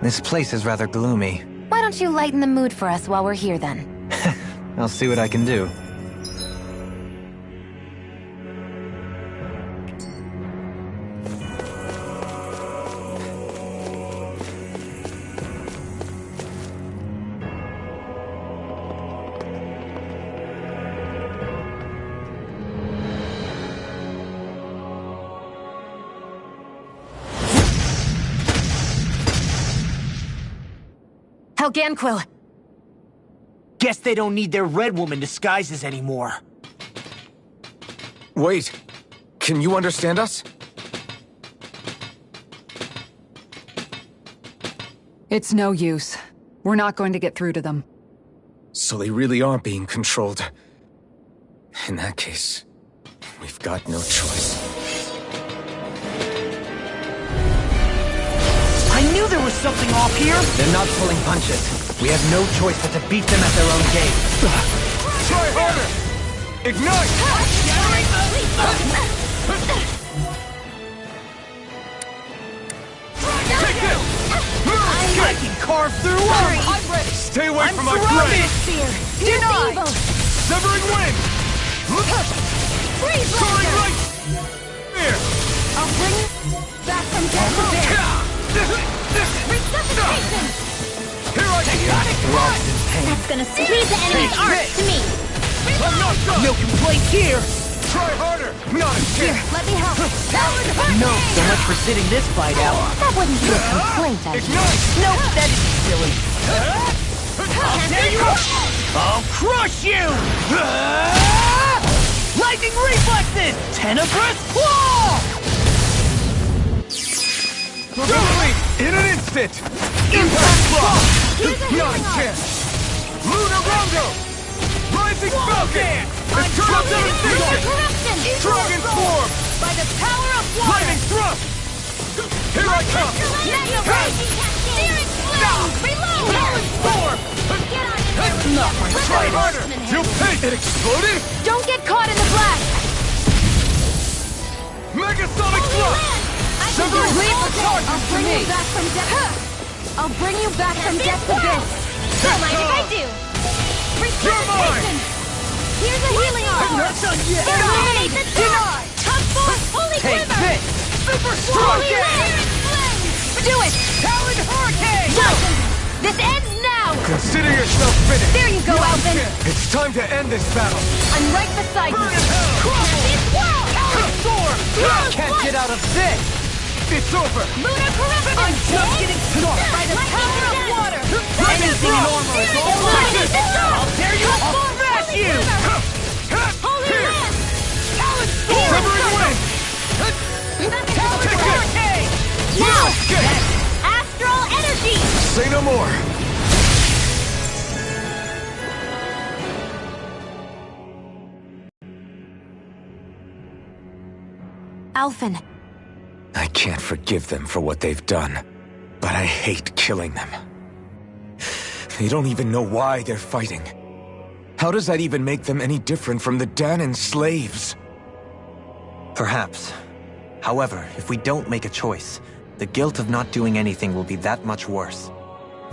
This place is rather gloomy. Why don't you lighten the mood for us while we're here then? I'll see what I can do. Helganquil! Guess they don't need their Red Woman disguises anymore. Wait, can you understand us? It's no use. We're not going to get through to them. So they really are being controlled. In that case, we've got no choice. I knew there was something off here! They're not pulling punches. We have no choice but to beat them at their own game. Try harder! Ignite! Take this! I can carve through them! I'm ready! Stay away from my throwing blade! it! Fear! Use evil! Severing wind! Freeze Soaring Laser! light! Here! I'll bring you back from death to death! Resuscitation! Here I go! Lost in pain. That's gonna squeeze the enemy's arc to me! I'm not done! No complaints here! Try harder! Not a Here, chance! let me help! Howard Hurricane! No, so much for sitting this fight out. That wouldn't be a complaint, I guess. Ignite! Nope, that is silly. I'll tear you up! I'll crush you! Lightning reflexes! Tenebrous claw! Complete! In an instant! Impact claw! Here's a Not a healing arc! chance! Lunar Rondo! Rising Falcon! Eternal Lunar Devastation! corruption! Dragon Form! By the power of water! Lightning Thrust! Here I come! Mega Raging Searing Flames! Reload! Talon Storm! Get on in there with Not them! my Let Try the harder! horsemen Feel handle pain! It exploded? it. Don't get caught in the blast! Megasonic Thrust! I can do Severing it Leap all the day. target I'll to bring me. you back from death. I'll bring you back from death to this. Don't mind if I do. Resuscitation! Here's a healing arm! Not done yet! Eliminate the dark! Come forth, holy Take quiver! this! Super strong Holy game! Searing Flames! Do it! Talon Hurricane! Welcome! This ends now! Consider yourself finished! There you go, Alvin! It's time to end this battle! I'm right beside you! Burn in hell! Champion Swirl! Talon Storm! Can't get out of this! It's over! Lunar corruption! I'm just getting started! By the power of water! Anything in armor is all mine! I'll tear you up! I'll smash you! Holy Here. Land! Talon Storm! Severing wind! Talon Hurricane! Now! Get it! Astral energy! Say no more! Alphen, I can't forgive them for what they've done, but I hate killing them. They don't even know why they're fighting. How does that even make them any different from the Danon slaves? Perhaps. However, if we don't make a choice, the guilt of not doing anything will be that much worse.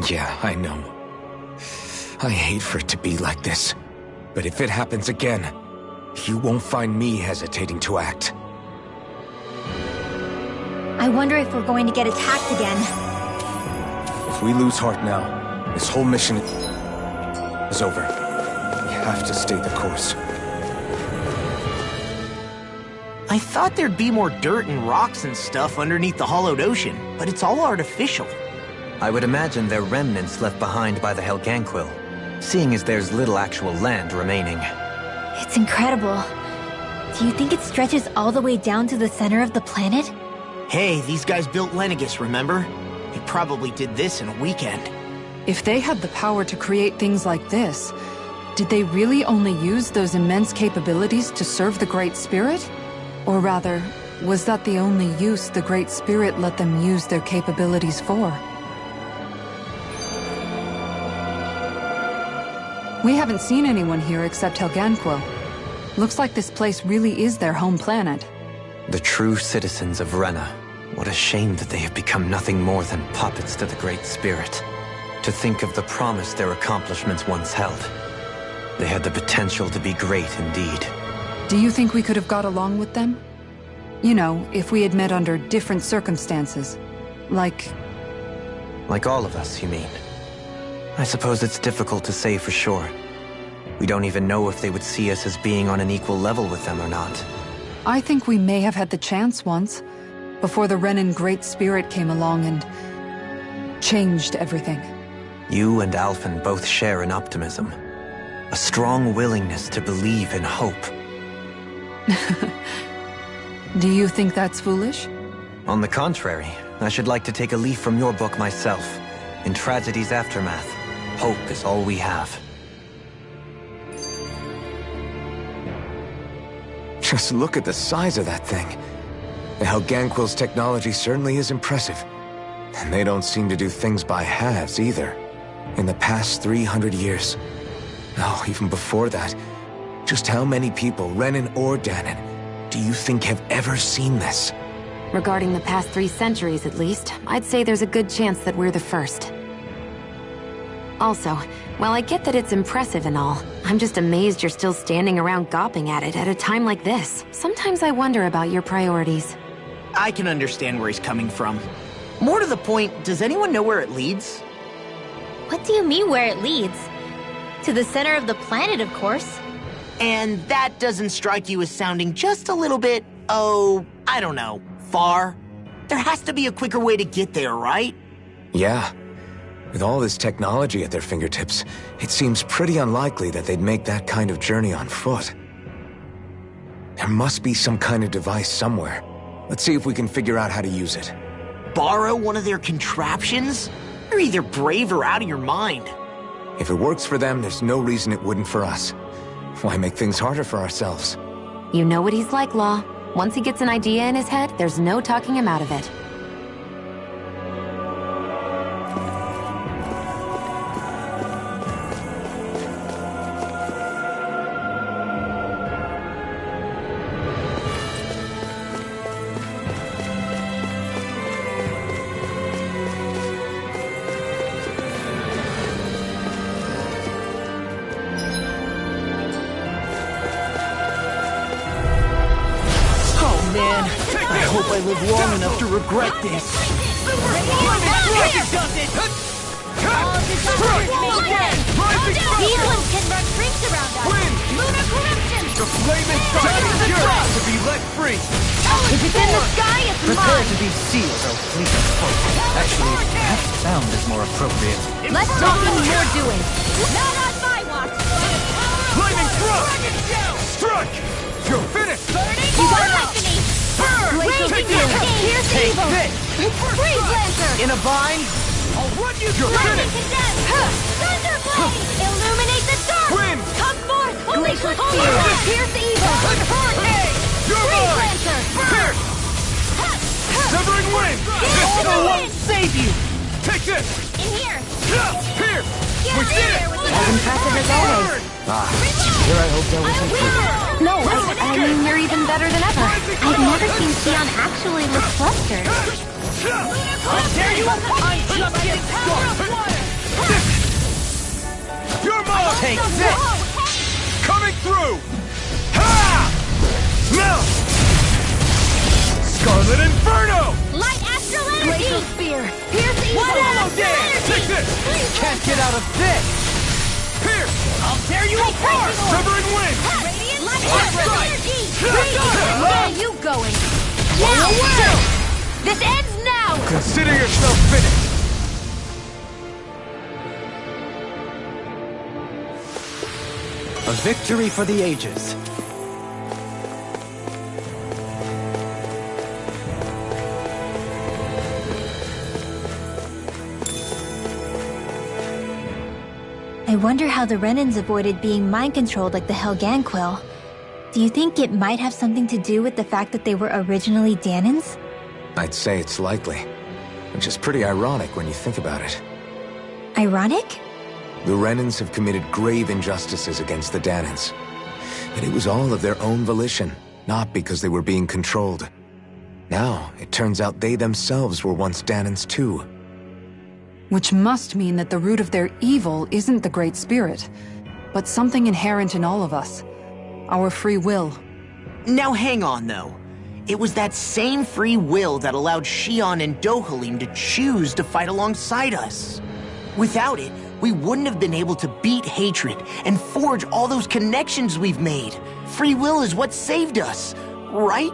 Yeah, I know. I hate for it to be like this. But if it happens again, you won't find me hesitating to act. I wonder if we're going to get attacked again. If we lose heart now, this whole mission is over. We have to stay the course. I thought there'd be more dirt and rocks and stuff underneath the hollowed ocean, but it's all artificial. I would imagine they're remnants left behind by the Helganquil, seeing as there's little actual land remaining. It's incredible. Do you think it stretches all the way down to the center of the planet? Hey, these guys built Lenegis, remember? They probably did this in a weekend. If they had the power to create things like this, did they really only use those immense capabilities to serve the Great Spirit? Or rather, was that the only use the Great Spirit let them use their capabilities for? We haven't seen anyone here except Helganquil. Looks like this place really is their home planet. The true citizens of Rena. What a shame that they have become nothing more than puppets to the Great Spirit. To think of the promise their accomplishments once held. They had the potential to be great indeed. Do you think we could have got along with them? You know, if we had met under different circumstances. Like all of us, you mean? I suppose it's difficult to say for sure. We don't even know if they would see us as being on an equal level with them or not. I think we may have had the chance once, before the Renin Great Spirit came along and changed everything. You and Alphen both share an optimism. A strong willingness to believe in hope. Do you think that's foolish? On the contrary, I should like to take a leaf from your book myself. In tragedy's aftermath, hope is all we have. Just look at the size of that thing. The Helganquil's technology certainly is impressive. And they don't seem to do things by halves either. In the past 300 years. Oh, even before that. Just how many people, Renin or Danon, do you think have ever seen this? Regarding the past 3 centuries at least, I'd say there's a good chance that we're the first. Also, while I get that it's impressive and all, I'm just amazed you're still standing around gawping at it at a time like this. Sometimes I wonder about your priorities. I can understand where he's coming from. More to the point, does anyone know where it leads? What do you mean where it leads? To the center of the planet, of course. And that doesn't strike you as sounding just a little bit, oh, I don't know, far? There has to be a quicker way to get there, right? Yeah. With all this technology at their fingertips, it seems pretty unlikely that they'd make that kind of journey on foot. There must be some kind of device somewhere. Let's see if we can figure out how to use it. Borrow one of their contraptions? You're either brave or out of your mind. If it works for them, there's no reason it wouldn't for us. Why make things harder for ourselves? You know what he's like, Law. Once he gets an idea in his head, there's no talking him out of it. I hope I live long enough to regret this. These ones can run rings around us. Lunar corruption. The flaming strike is yours to be let free. If it's in the sky, it's Prepare mine! to be sealed, oh fleet of hope. Actually, perhaps sound is more appropriate. Less talking, more doing. Not on my watch. Flaming thrust. Strike. You're finished. You got Destiny. Raging Fury. Here's Take evil. this! Freeze Lancer. In a bind? I'll run you through. Lightning condemn. Thunderblade. Illuminate the dark. Wind. Come forth. Holy Glacial holy Spear. wrath. Here's evil. Hurricane. You're Freeze mine. Lancer. Pierce. Severing wind. This I won't save you! Take this. In here. Pierce. Get We in did there it. with As impressive as always. Here I hope that wasn't true. No, I mean, you're even better than ever. I've never seen Sion actually look flustered. How dare you! I'm just getting started! You're mine. Take this! Coming through. Ha! Now. Scarlet Inferno. Light astral energy. Glacial Spear. Here's evil. Solo dance. Take this. Can't get out of this! Pierce. How dare you apart! Severing wind. Radiant light astral energy. Where are you going? Now. This ends now! Consider yourself finished. A victory for the ages. I wonder how the Renins avoided being mind-controlled like the Helganquil. Do you think it might have something to do with the fact that they were originally Danons? I'd say it's likely. Which is pretty ironic when you think about it. Ironic? The Renins have committed grave injustices against the Danons. But it was all of their own volition, not because they were being controlled. Now, it turns out they themselves were once Danans too. Which must mean that the root of their evil isn't the Great Spirit, but something inherent in all of us. Our free will. Now hang on, though. It was that same free will that allowed Xion and Dohalim to choose to fight alongside us. Without it, we wouldn't have been able to beat hatred and forge all those connections we've made. Free will is what saved us, right?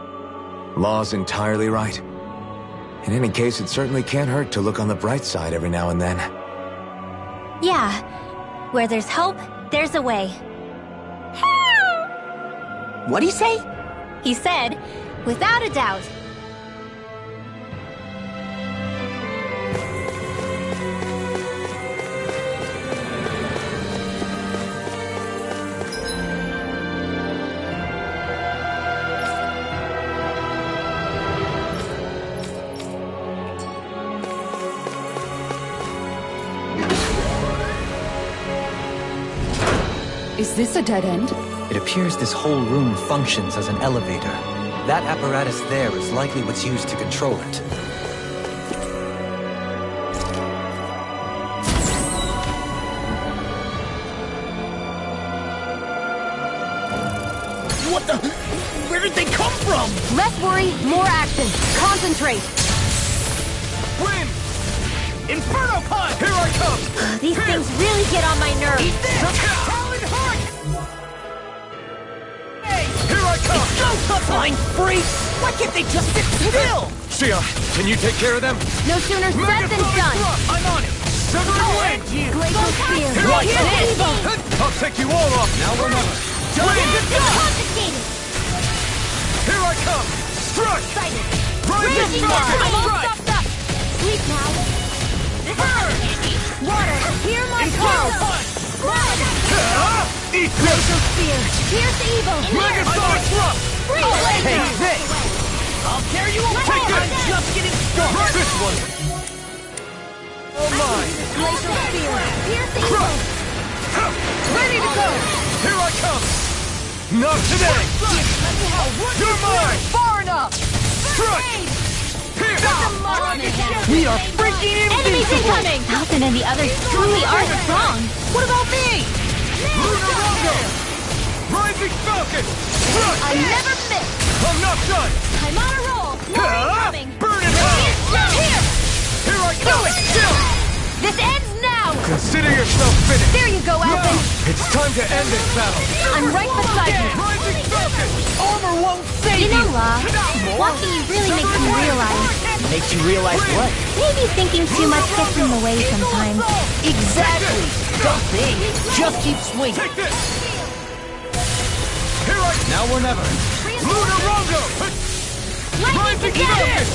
Law's entirely right. In any case, it certainly can't hurt to look on the bright side every now and then. Yeah. Where there's hope, there's a way. What'd he say? He said, without a doubt. Is this a dead end? It appears this whole room functions as an elevator. That apparatus there is likely what's used to control it. What the? Where did they come from? Less worry, more action. Concentrate. Wind! Inferno Punch! Here I come! These things really get on my nerves. Talon Heart! Here I come! Go, blind freak! Why can't they just sit still? Sia, can you take care of them? No sooner said than done. I'm on it! Severing Wind! Glacial Spear. Here I come! I'll take you all off now or never! Confiscated. Here I come! Struck! Rising Raging Falcon! now. I'm all Strike! stopped up. Sleep now. Burn! Water. Hear my Inferno call. Punch! Blood. Eat this! Spear. Pierce evil. Megasonic Thrust! Hey, this! I'll tear you apart! Take this! I'm just getting started! This one! Oh my! Glacial Spear. Pierce evil. Crush! Ready to go. Here I come! Not today! You're mine! Far enough. Strike! Here! We are freaking Enemies invincible! incoming! Falcon and the others truly are strong. What about me? Lunar Rondo! Rising Falcon! Strike! I never miss. I'm not done! I'm on a roll. More incoming. Burn it out! Here I come! Still! This ends now. Consider yourself finished! There you go, Now, Alphen. it's time to end this battle! I'm right beside you. Rising Falcon! Armor won't save You know, Law, watching you really makes me realize Makes you realize what? maybe thinking too much gets in the way sometimes. Exactly! Don't think. Just keep swinging. Take this! Here I... Now or never! Lunar Rondo! Rising Falcon!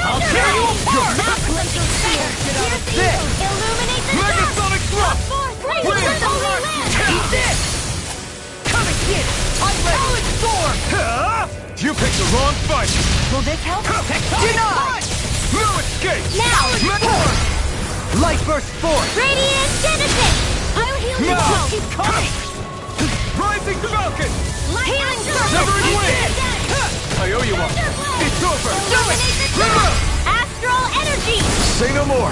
I'll tear you apart! Glacial Spear. Pierce This! evil. Illuminate the dark. Megasonic Thrust! Great Wind! is the holy land. Eat this! Come and get it! I'm ready! Solid Storm! You picked the wrong fight! Will this help? Denied! No escape! Now! More! Light Burst Force! Radiant Genesis! I'll heal you No! both. Keep coming! Rising Falcon! Healing Severing Circle! Wind! I owe you one! It's over! Illuminate the dark. Astral Energy! Say no more.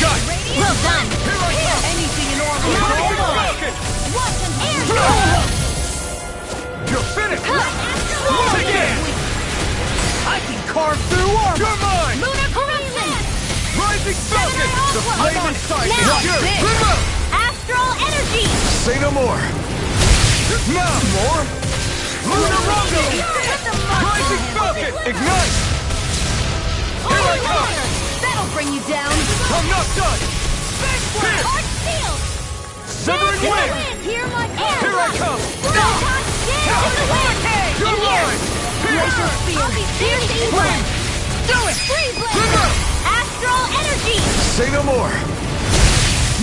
Got it! Well done! Here I come! Anything in order! Rising Falcon! Air! You're finished! Once again! I can carve through armor! You're mine! Lunar Corruption! Rising Falcon! The flame inside Now! is yours! This! Remote! Astral Energy! Say no more. Now! More! Lunar Rondo! Rising Falcon! Ignite! Here I come! That'll bring you down. I'm not done! Here! Arch Field! Severing Wind! Hear my air! Here I come! You're mine! Glacial Spear! Pierce evil! Do it! Free blade! Remote! Astral Energy! Say no more.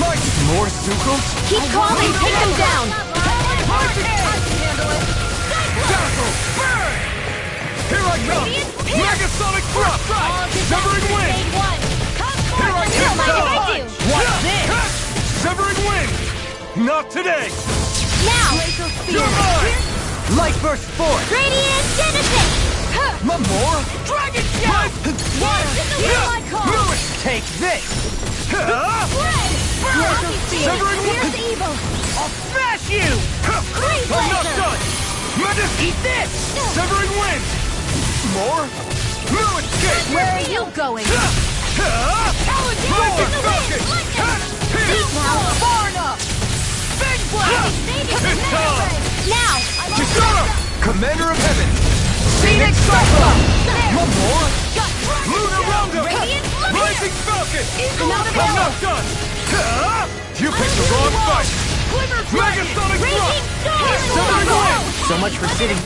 Mike! More Sukos? Keep calling. Take them down. Dazzle! Burn! Here I come! Megasonic Thrust! Severing Wind! Here I come! What's this? Severing Wind! Not today! Now! You're mine! Light Burst Force! Radiant Genesis! More! Dragon Shout! Take this! Severing Here's evil! I'll smash you! I'm not done! Eat this! Severing wind! More! No escape! Where are you going? Rising falcon! Far enough! Big blast! It's time! Now! Kisara! Commander of Heaven! Scenic Cyclone! One more! Lunar Rondo! Radiant Rising falcon! Not I'm not done! You picked the wrong fight! Megasonic thrust! Severing wind! So much for sitting.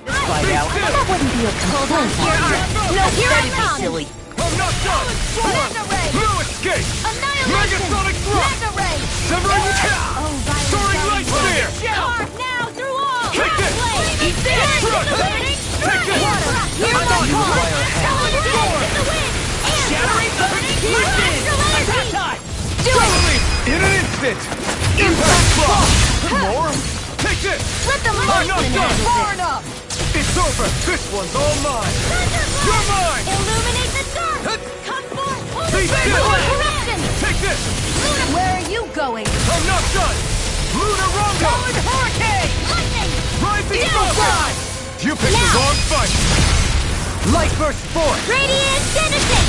Slide out. That wouldn't be a complaint. No, here I come! Silly. I'm not done! Mega Ray! No escape! Annihilation! Megasonic thrust! Mega Ray! Severing Soaring light spear! Carve now through all! Take this! Eat this! Crush! Take this! Here's I thought you would fire a hand. Shattering Do it! In an instant! Impact block! More? Take this! Let the I'm not monster done! handle Far this! enough! It's over! This one's all mine! You're mine! Illuminate the dark! Come forth! Be still! Corruption! Take this! Where are you going? I'm not done! Lunar Rondo! Hurricane! Lightning! Rising Down Falcon! You picked the Now. wrong fight! Light burst forth! Radiant Genesis!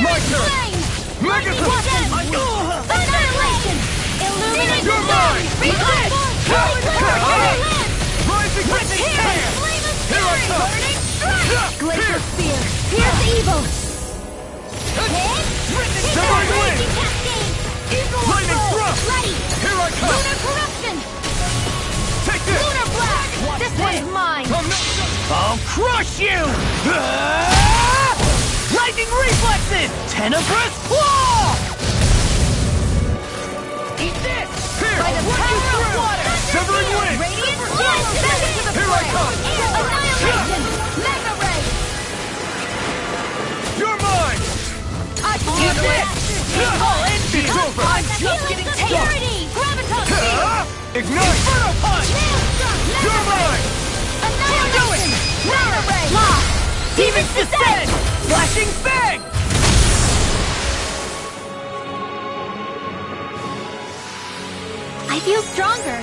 My Searing turn. flame! Mega Annihilation! Illuminate the You're dark! mine. Come forth! Rising Here! Flame of Here I fury! come. Burning strike! Glacier Spear! Here's evil! Severing wind! Raging cascade! Lightning thrust! Ready! Here I come! Lunar corruption! Take this! Lunar blast! This one's mine! I'm not done! I'll crush you! Lightning reflexes! Tenebrous claw! Eat this! Here! By the I'll run you power of through! water! Severing wind! Radiant blast! Back into the Here I fray! come! Annihilation! Mega ray! You're mine! I Eat this! All engines! It's over! I'm just getting started! Purity! Graviton field! Ignite! Inferno punch! You're mine! Annihilation! Mega ray! Demon's descent! Flashing fang! I feel stronger.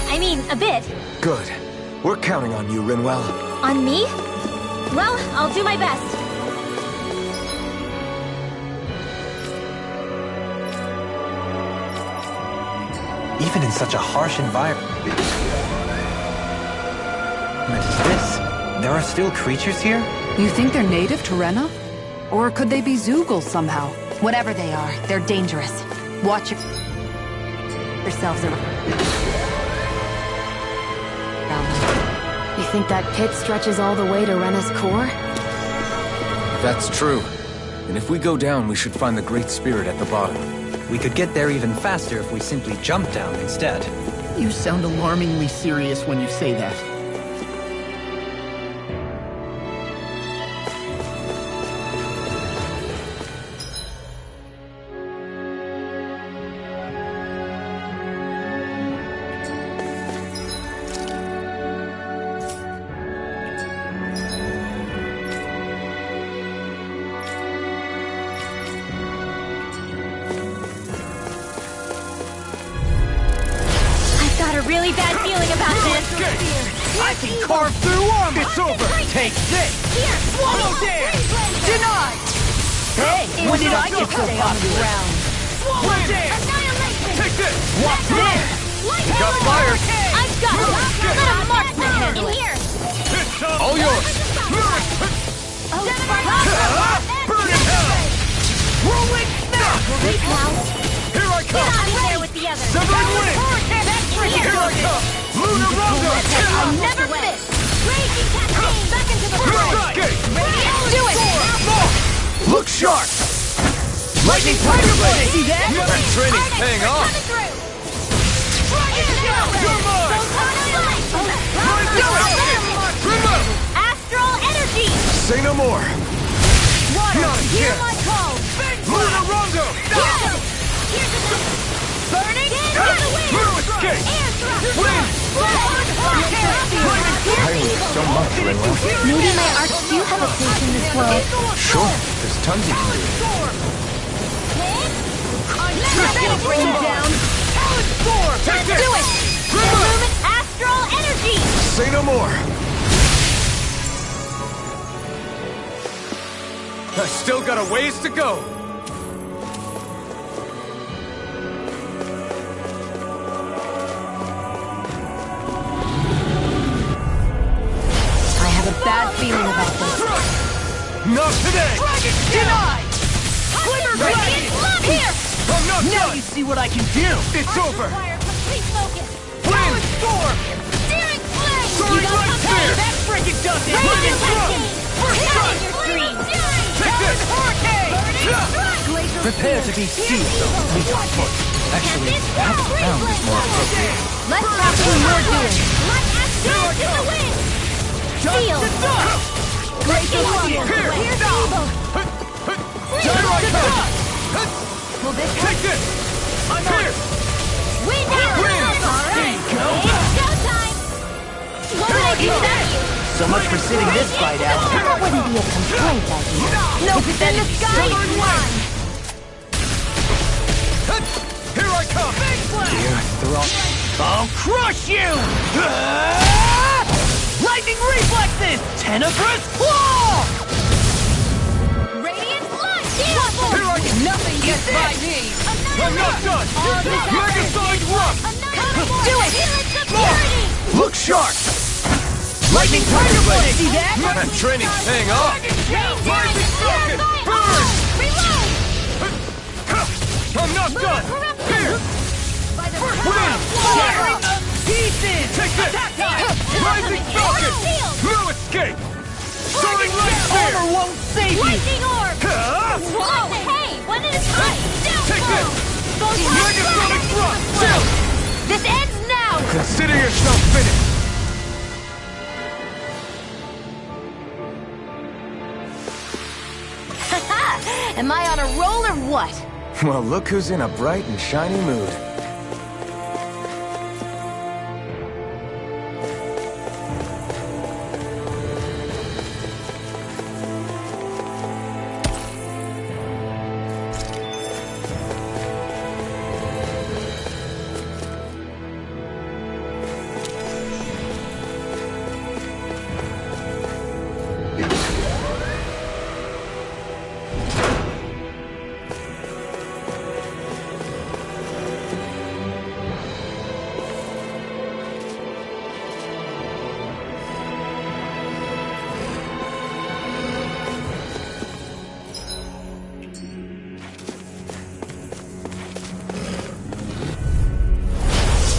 I mean, a bit. Good. We're counting on you, Rinwell. On me? Well, I'll do my best. Even in such a harsh environment as this, there are still creatures here? You think they're native to Rena? Or could they be Zoogles somehow? Whatever they are, they're dangerous. Watch yourselves around them. You think that pit stretches all the way to Rena's core? That's true. And if we go down, we should find the Great Spirit at the bottom. We could get there even faster if we simply jump down instead. You sound alarmingly serious when you say that. Really bad feeling about this. I can carve through armor! It's over! Take this! Here, Swallow dare! Denied! Hey, when did I get so popular? Swallow dare! Annihilation! Take this! Watch this! Lightning! got fire! I've got it! Let a marksman handle it! Here! It's all yours! Oh, Burn in hell! Rolling snap! Wait now! Here I Get come! out of there with the others! Severing wind! Here! Here I come! Lunar Rondo! I'll never miss! Raging cascade! Back into the fray! Escape! Do it! Look sharp! Lightning tiger blade! See that? That training's paying off! You're mine! Remove! Astral energy! Say no more! Water! Not Hear again. my call! Lunar Rondo! Here's another! Burning! No escape! Air thrust! Wind! Hurricane! I was so much offering, well, Maybe my arts do have a place in this world. sure. There's tons you can do. Bring him down. Take this! Do it! Illumine astral energy! Say no more. I still got a ways to go. I have a bad feeling about this. Not today! Denied! Radiant love here! I'm not Now done! you see what I can do! It's over! Require complete focus! Wind! Storm! Searing flame! Soaring light spear! That frickin' does it! Radiant Lightning lightning! First Down strike! your stream! Take this! Hurricane! Prepare to be sealed, though. Actually, perhaps bound is more appropriate. Let's have some more doing! Let us dance in the wind! Seal! Glacial rumble! Here! Here's evil! Here I come! Will this Take this! I'm here! Wind arrow! Wind! Alright! It's showtime! What would I do without you? So much for sitting this fight out. That wouldn't be a complaint, I think. No, but then the sky is one! Here I come! Dear, they're all... I'll crush you! Lightning reflexes! Tenebrous claw! Radiant light! Here I come! Nothing gets by me! I'm not done! Megasonic rock! Do it! Security! Look sharp! Lightning tiger blade! See that? That training's paying off! Rising falcon! Burn! Reload! I'm not done! Here! Wind! Shattering the pieces! Take this! Rising falcon! No escape! Soaring light spear! Armor won't save you! Lightning orb! Huh? Whoa! Hey! One at a time! Down Take this! low! Megasonic rock! Chill! This ends now! Consider yourself finished! Am I on a roll or what? Well, look who's in a bright and shiny mood.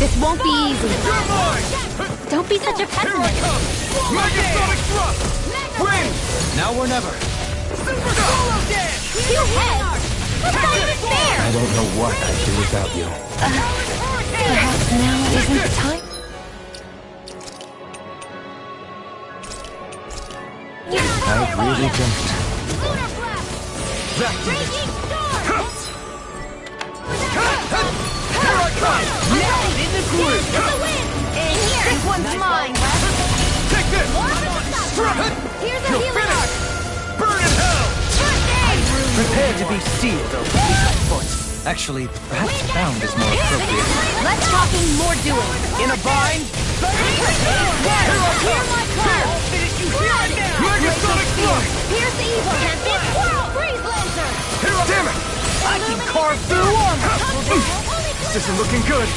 This won't be easy. You're mine! Don't be such a Here I pessimist. come! Megasonic thrust! Wind! Now or never. Super solo dance! Two heads! What's not even fair? I don't know what I'd do without you. Perhaps now isn't the time? I really don't. Lunar blast! Back to this! Raging storm! Here I come! Now in the groove! To the wind! In here! This one's mine! Take this! Strike! Here's a You're healing arc! finished! Burn in hell! First aid! Prepare to be sealed, though. Foot. Actually, perhaps bound is more appropriate. Let's talking more doing. In a bind? Hear my call! Blood! Megasonic thrust! Here's the evil! Tempest swirl! Freeze laser! Here I Damn it! I can carve through armor! This isn't looking good.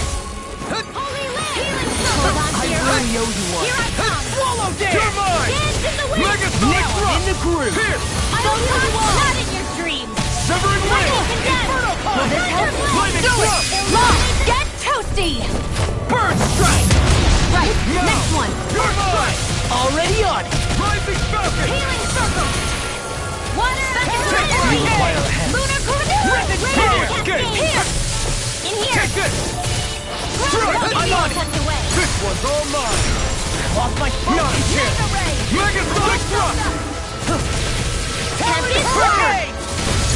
Holy land! Healing circle! Hold on to I your really heart. owe you one. Here I come! Swallow You're dance! mine! Dance in the wind! Megasonic Now I'm thrust! in the groove! Here! I don't know you all! Not in your dreams! Severing wind! Inferno punch! Will this help? Lightning Do it! thrust! Lock! Get toasty! Burn strike! Right, Now! next one! You're mine! Already on it! Rising falcon! Healing circle! Water! You require a hand. Lunar corridor! Radiant escape! Here! In here! Take this! Strike! I'm on it! Away. This one's all mine! Off my foot! Not a chance! Laser ray! Megasonic thrust! Tempest Hurricane!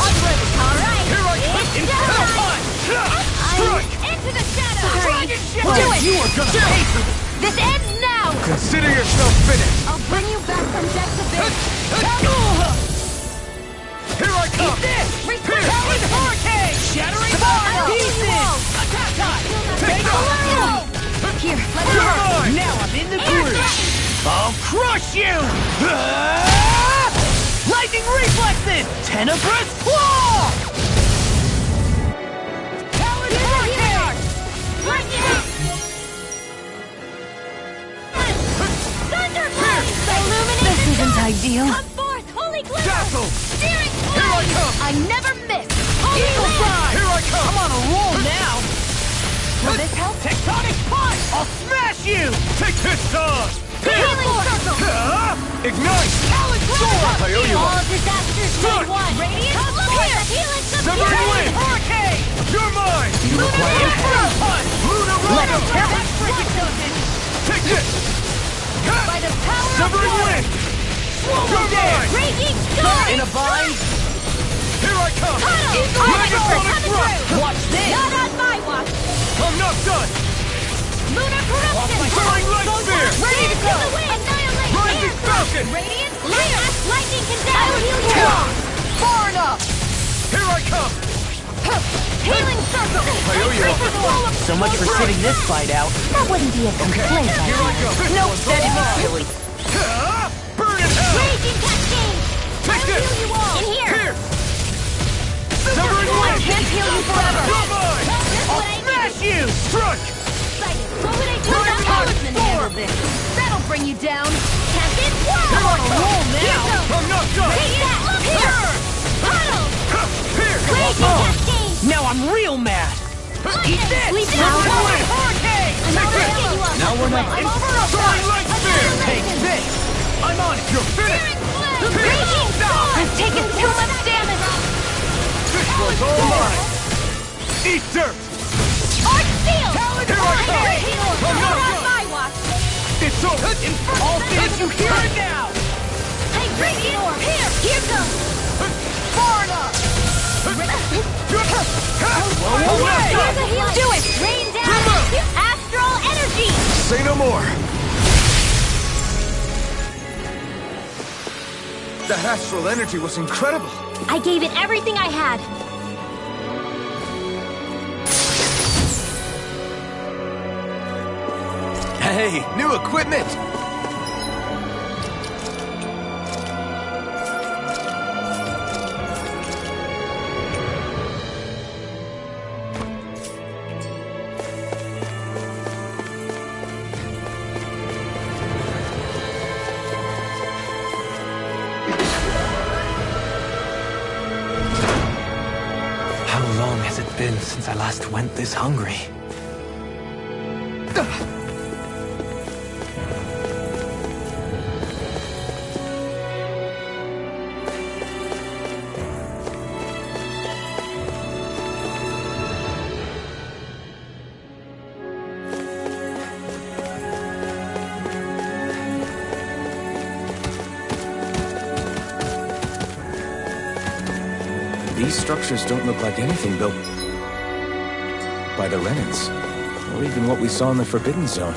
I'm ready! Alright! Here I come! It's Inferno done! punch! Strike! Into the shadows! Dragon Do shield! it! You are gonna pay for this! This ends now! Consider yourself finished! I'll bring you back from death's abyss! Here I come! Eat this! Talon Hurricane! Shattering Fire! Pieces! Attack time! Take off! Here, let me You're go! mine! Now I'm in the groove! I'll crush you! Lightning reflexes! Tenebrous claw! Talon Hurricane! Thunder Blast! Illuminate This isn't ideal. Come forth, Holy Glitter! Dazzle! Steering Here I Flame! come! I never miss! Holy Eagle Wind! Fly! Here I come! I'm on a roll now! Will this help? Tectonic punch! I'll smash you! Take this, Dawn! Healing Circle! Ignite! Talon Blast! I owe you All one. disasters Strike! made one! Radiant come here! Healing Severing Subdued! Wind! Hurricane! You're mine! Lunar Inferno punch! Lunar Let him Rocket! have it! Take this! By the power of Severing water! Wind! You're mine! Raging Storm! In a bind! Here I come! Dragon Sonic Thrust! Watch this! Not on my watch! I'm not done! Lunar Corruption! Soaring Light Spear! Ready to go! Annihilate! Rising Falcon! Radiant Clear! Lightning Condemn! I will heal you all! Far enough! Here I come! Healing Circle! I owe you one. So much for sitting this fight out. That wouldn't be a complaint. Here I go! Nope, that'd be silly. Burn in hell! Raging Cascade! Take this! Heal you all! In here! Here! Severing I Wind! can't heal you forever! You're mine! I'll Smash you! Strike! What would I do if the talisman handled this? That'll bring you down! Tempest Whirl! Here I come! Roll now! I'm not done! Take that! Here! Puddle! Here! Raging Cascade! Now I'm real mad! Eat this! Sleep Severing now! Wind! Hurricane! I'm not gonna get you up! Now we're not- Inferno Soaring Light Spear! Take this! I'm on it! You're finished! Raging Storm! I've taken too much damage. This was all mine! Eat dirt! Arch Seal! Here I come! I'm not Not on done! my watch! It's over! I'll finish you here and now! Take Radiant! Here goes! Far enough! Away! Here's a healing! Do it! Rain down! Astral energy! Say no more! The astral energy was incredible! I gave it everything I had. Hey, new equipment! How long has it been since I last went this hungry? These structures don't look like anything built by the Renans, or even what we saw in the Forbidden Zone.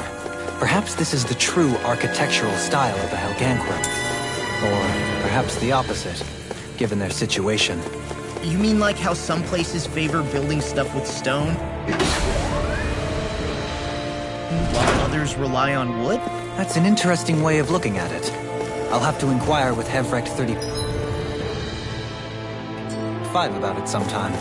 Perhaps this is the true architectural style of the Helganquin. Or perhaps the opposite, given their situation. You mean like how some places favor building stuff with stone? While others rely on wood? That's an interesting way of looking at it. I'll have to inquire with Hevrecht 35 about it sometime.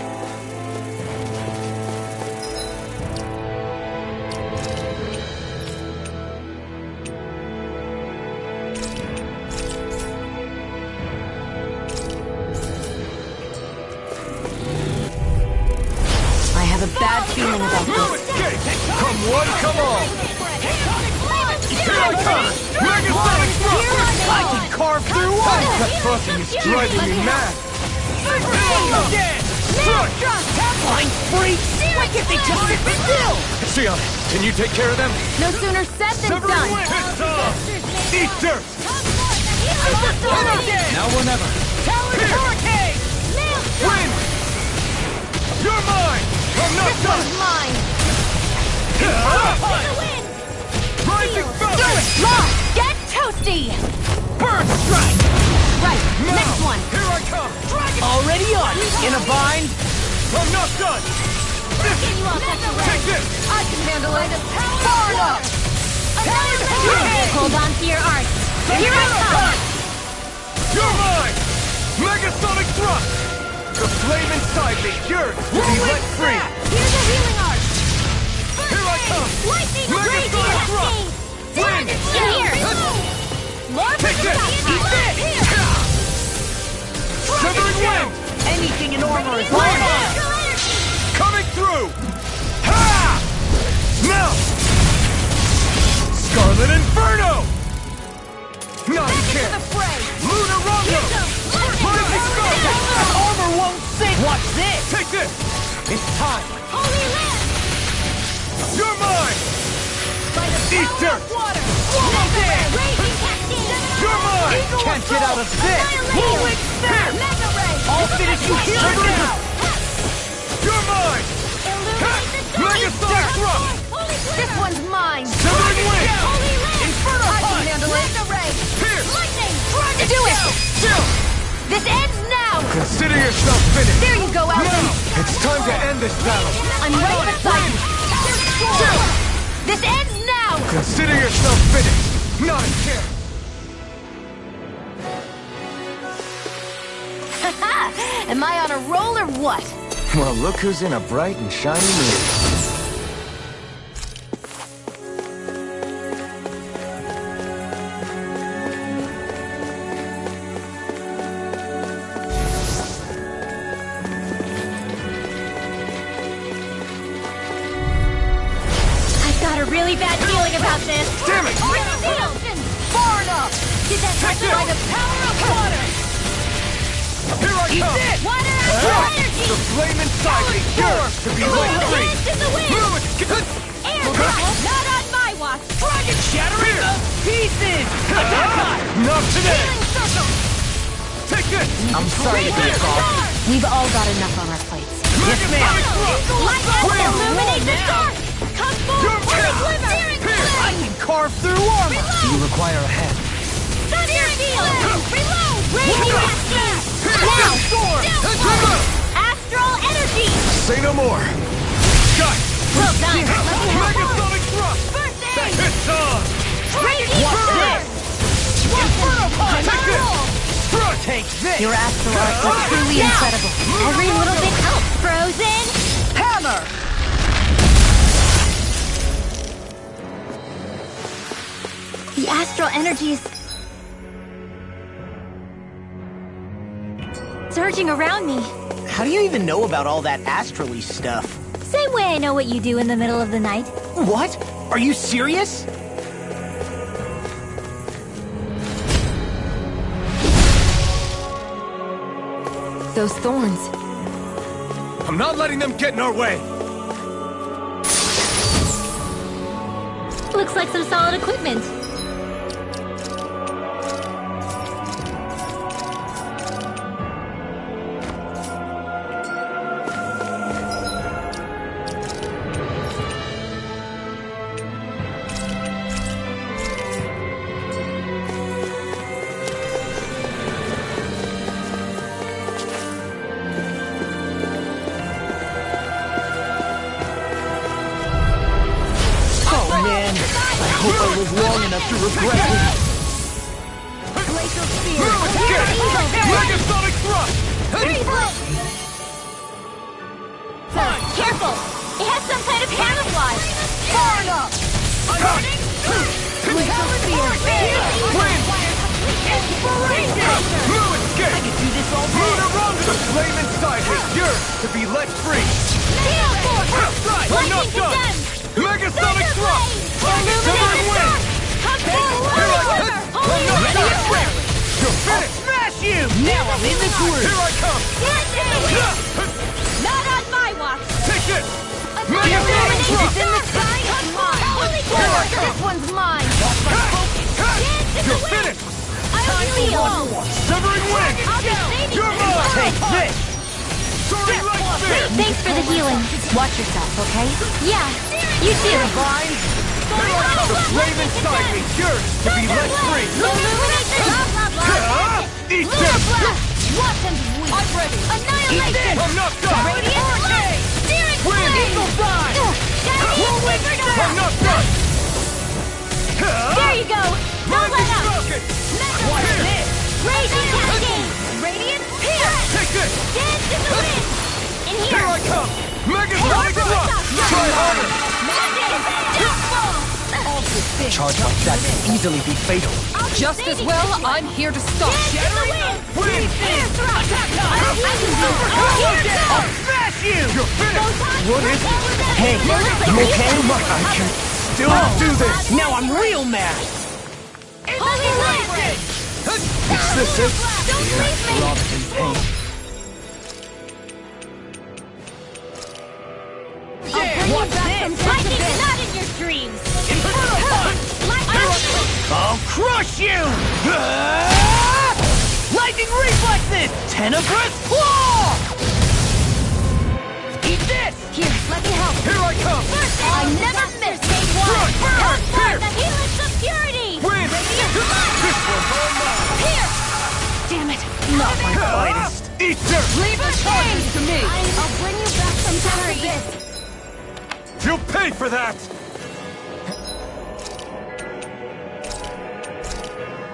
I have a bad feeling about this. Escape! Come one, come all! Here I come! Megasonic Thrust! I can carve through all! That fucking is driving me mad! Blind freak! Why can't they just sit still? Sion, can you take care of them? No sooner said than Severing done. Wind! It's on! Eat dirt! Now or never. Talon Hurricane! Wind! You're mine! I'm not This done! one's mine. Rising Falcon! Lost! Get toasted! Nasty! Burn strike! Right, Now, next one! here I come! Already on! In a bind? I'm not done! Can you all touch the Take ring? this! I can handle it! Far enough! Hold on to your arts! Here I come! You're mine! Megasonic thrust! The flame inside me yearns to be let free! Here's a healing art! Here I come! Lightning Megasonic thrust! Wind! In here! More Take this! Eat this! Severing wind! Anything in armor is Wind! mine! Coming through! Ha! Now! Scarlet Inferno! Not a chance! Lunar Rondo! Rising Star! Armor won't sink! Watch this! Take this! It's time! Holy Land! You're mine! Eat dirt! Raging Cascade! You're mine! Can't get out of this! Whirlwind Snap! Mega Ray! I'll finish you here and now! You're mine! Megasonic thrust! This one's mine! Severing wind! Holy Land! Inferno I can punch! handle it! Mega Ray! Pierce! Lightning! Do it! Chill! This ends now! Consider yourself finished! There you go, Elton! Now! It's time to end this battle! I'm right beside you! Chill! This ends now! Consider yourself finished! Not a chance! Am I on a roll or what? Well, look who's in a bright and shiny mood. I've got a really bad feeling about this. Damn it! Far enough! Did that Take this! by the power of water? Here I come! Water after energy! The flame inside me yearns to be let free! Dance in the wind! Move it! Air drive! Not on my watch! Dragon shattering the pieces! Not today! Healing circle! Take this! I'm sorry to be a boss. We've all got enough on our plates. Megasonic thrust! Light us Wind! illuminate the dark! Come You're forward! mine! Glimmer! Pierce! I can carve through armor! Do you require a hand? Thunder field! Reload! Raging Cascade! Now! Astral energy! Say no more! Got it! Well done! Megasonic thrust! First aid! It's on! Raging burn! Inferno punch! Take this! Thrust! Take this! Your astral arts are truly incredible. Every little bit helps, Frozen! Hammer! The astral energy is surging around me. How do you even know about all that astrally stuff? Same way I know what you do in the middle of the night. What? Are you serious? Those thorns. I'm not letting them get in our way! Looks like some solid equipment. Long enough to regret it. Glacial Spear! Megasonic thrust! Careful! It has some kind of camouflage! Far enough! Glacial Spear! Blue escape! I could do this all day. Lunar Rondo! The flame inside me yearns to be let free! Steel Force! I'm not Lightning done! condemned! Megasonic thrust! Illuminate Severing the wind! dark! Come forward! Here I come! Holy I'm not Land! done! You're finished! Smash you! Now I'm in the groove. Here I come! Dance in the wind! Not on my watch! Take this! Illuminate Megasonic the thrust! dark! Come on! Holy Here I come! This one's mine! Dance in the You're wind! finished! I'll feel! Severing wind! I'll be saving You're you! mine! Take this! Soaring light spear! Thanks for the healing. Watch yourself, okay? Yeah, you too. Bind? The flame inside me yearns to be let free! Eat this! Watch him weep! I'm ready! Annihilation! I'm not done! Radiant light! Searing flame! Eagle fly! I'm not done! There you go! Don't let up! What is this? Raging cascade! Radiant pierce! Take this! Dance in the wind! In here! Here I come! Megasonic drop! Try harder! Charge like that can easily be fatal. Just as well, I'm here to stop. Win! I'll smash you! You're finished! What is it? Hey, you okay? I can still do this! Now I'm real mad! Holy Land! Is this it? Don't leave me! Rather than pain. What's this? Lightning's not in your dreams! I'll crush you! Lightning reflexes! Tenebrous claw! Eat this! Here, let me help! Here I come! I never miss day one! Have fun! The helix of purity! Win! Radiant light! This one's all mine! Here! Damn it! Not my finest! Eat dirt! Leave the charges to me. I'll bring you back from this. You'll pay for that!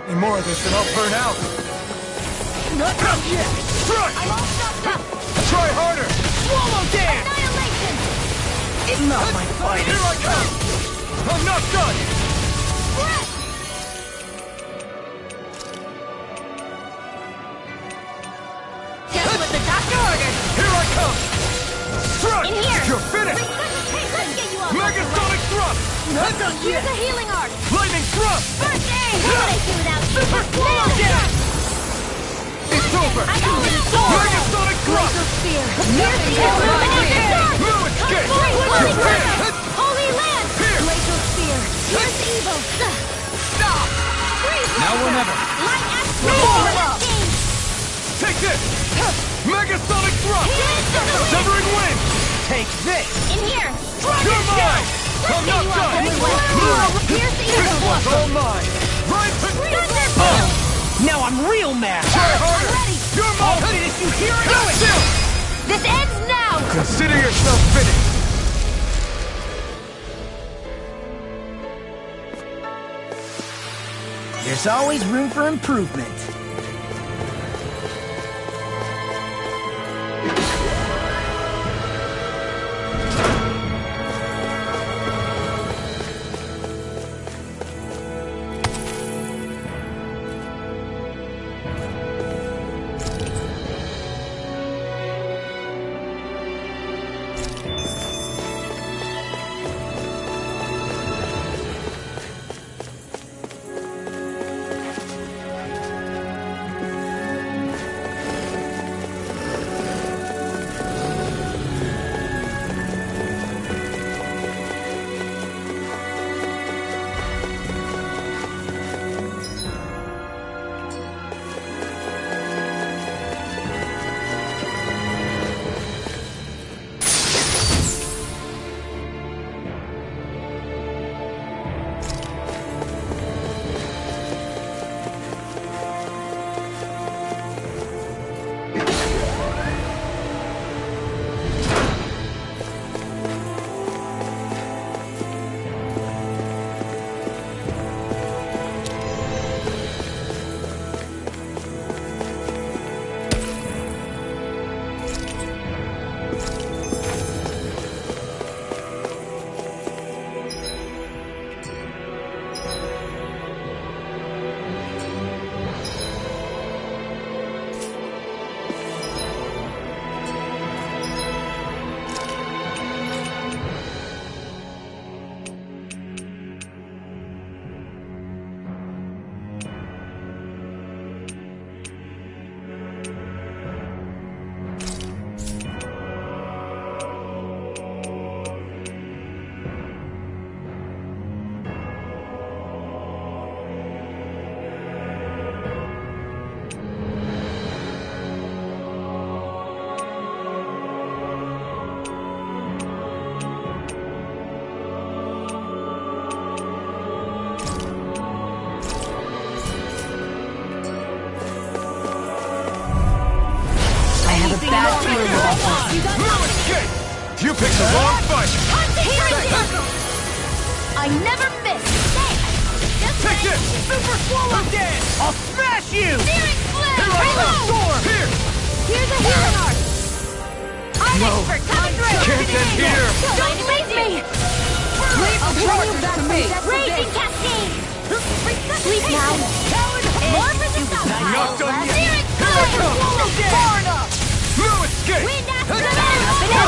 Any more of this and I'll burn out! Not yet! Strike! I'm all stopped up! Try harder! Swallow dance! Annihilation! It's not my Here finest! I come! I'm not done! Just what the doctor ordered! Here I come! Strike! In here! You're finished! Let's get you all Megasonic thrust! Here's a healing art! Lightning thrust! First aid! What would I do without you? Super swallow dance! It's over! I got it! Megasonic thrust! Spear! Here's the illuminator! No escape! Holy You're finished! Land! Holy Land! Here! Glacial Spear! Here's the evil! Stop! Freeze! Now or never. Light axe! Take this! Megasonic thrust! Severing wind! Take this! In here! You're mine! I'm not done! Here's the This evil! one's all mine! Right to... Thunderbolt! Now I'm real mad! Try harder! ready. You're mine! I'll finish you here and Cut now! still! This ends now! Consider yourself finished! There's always room for improvement. escape! You picked the wrong fight! I never miss! Take this! Super Swallow Dance! I'll smash you! Searing Flare! Here I come! Sword! Here! Here's a healing arc! Art No. expert coming through! Can't end here! Don't leave me! I'll charge you back to me. Raging Cascade! Sleep now! More for the stop! Not done yet! Searing Here I come! Flare! Far enough! No escape! Wind after the go!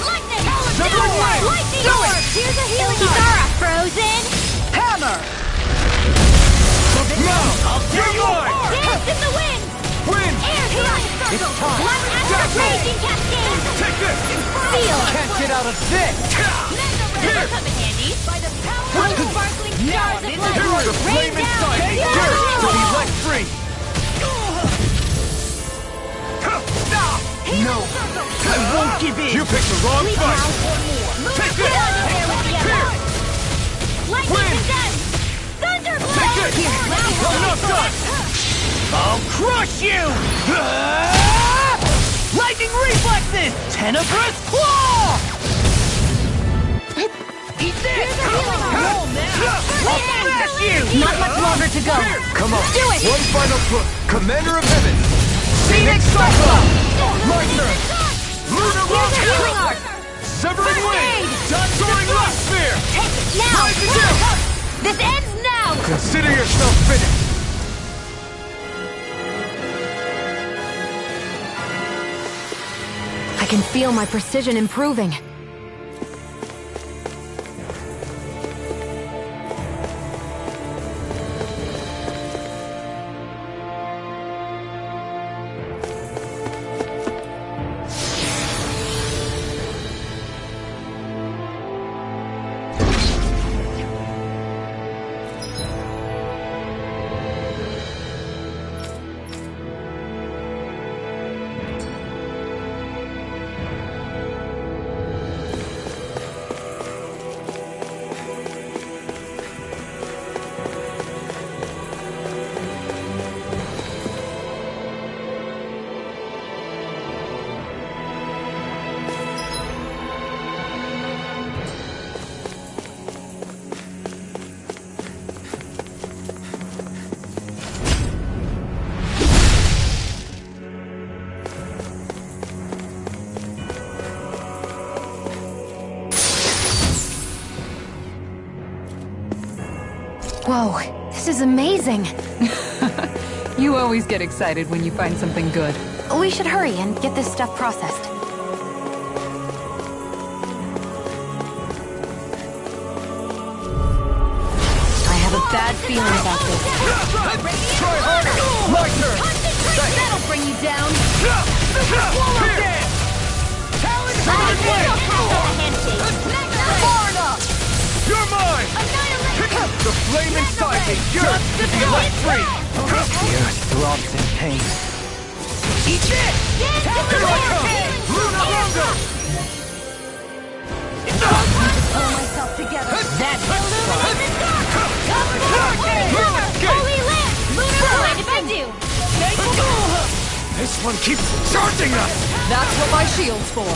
Lightning! Several waves! Lightning orb! Here's a healing Kitara frozen! Hammer! Now! You're mine! Dance in the wind! Win! Air thrust! It's time! One after Raging Cascade! Take this! Feel! Can't get out of this! Here! Come in handy! By the power of the sparkling stars of light! Here are the flame inside me! Here! To be let free! No! I won't give in! You picked the wrong fight! Take this! Here! Lightning Win! condensed! Thunder Take blast! this! I'm not done! I'll crush you! Lightning reflexes! Tenebrous claw! Eat this! Roll now! I'll smash you! Not much longer to go! Come on! Do it! One final push! Commander of Heaven! Phoenix Cyclone! My turn! Lunar Here's a healing Rock! arc! Severing First Wing! aid! Soaring Rock Sphere! Take it now! Rise to do! This ends now! Consider yourself finished! I can feel my precision improving. Whoa, this is amazing. You always get excited when you find something good. We should hurry and get this stuff processed. I have a bad feeling about this. Try harder! My turn! That'll bring you down! Here! Talon Far enough! You're mine! The flame inside me yearns to be let free! The earth throbs in pain. Eat this! Here I come! Luna Longa! Pull myself together! That's Holy Land! Lunar Mind if I do! This one keeps charging us! That's what my shield's for.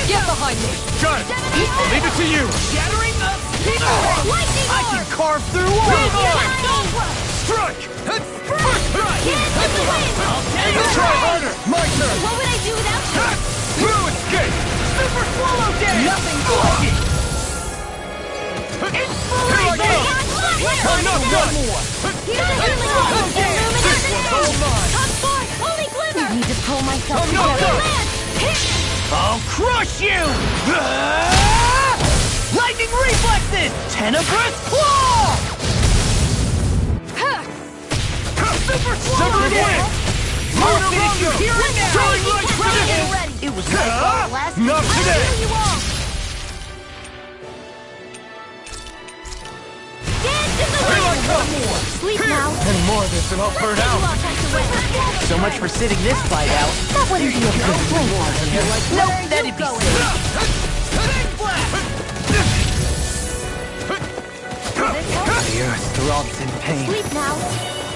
Get behind me. Got it! I'll leave it to you! shattering up! Lightning I can carve through walls! Strike! First strike! Hands in the wind! Try harder! My turn! What would I do without you? Blue escape! Super Swallow Dance! Nothing like it! It's full Here I go! I'm not done! Here's a healing arm! This one's all mine! Come forth! Holy Glimmer! Need to pull myself I'm not together. done! I'll crush you! Lightning reflexes! Tenebrous claw! Super Severing Wing! I'll finish you here and now! Soaring Light Tradition! It was like our last... Not today! You all! Dance in the Here I wind! come! Sleep now! Any more of this and I'll burn You out! all time to win! So much for sitting this fight out. That wouldn't be a good place. Nope, that'd be silly. The earth throbs in pain. Sleep now!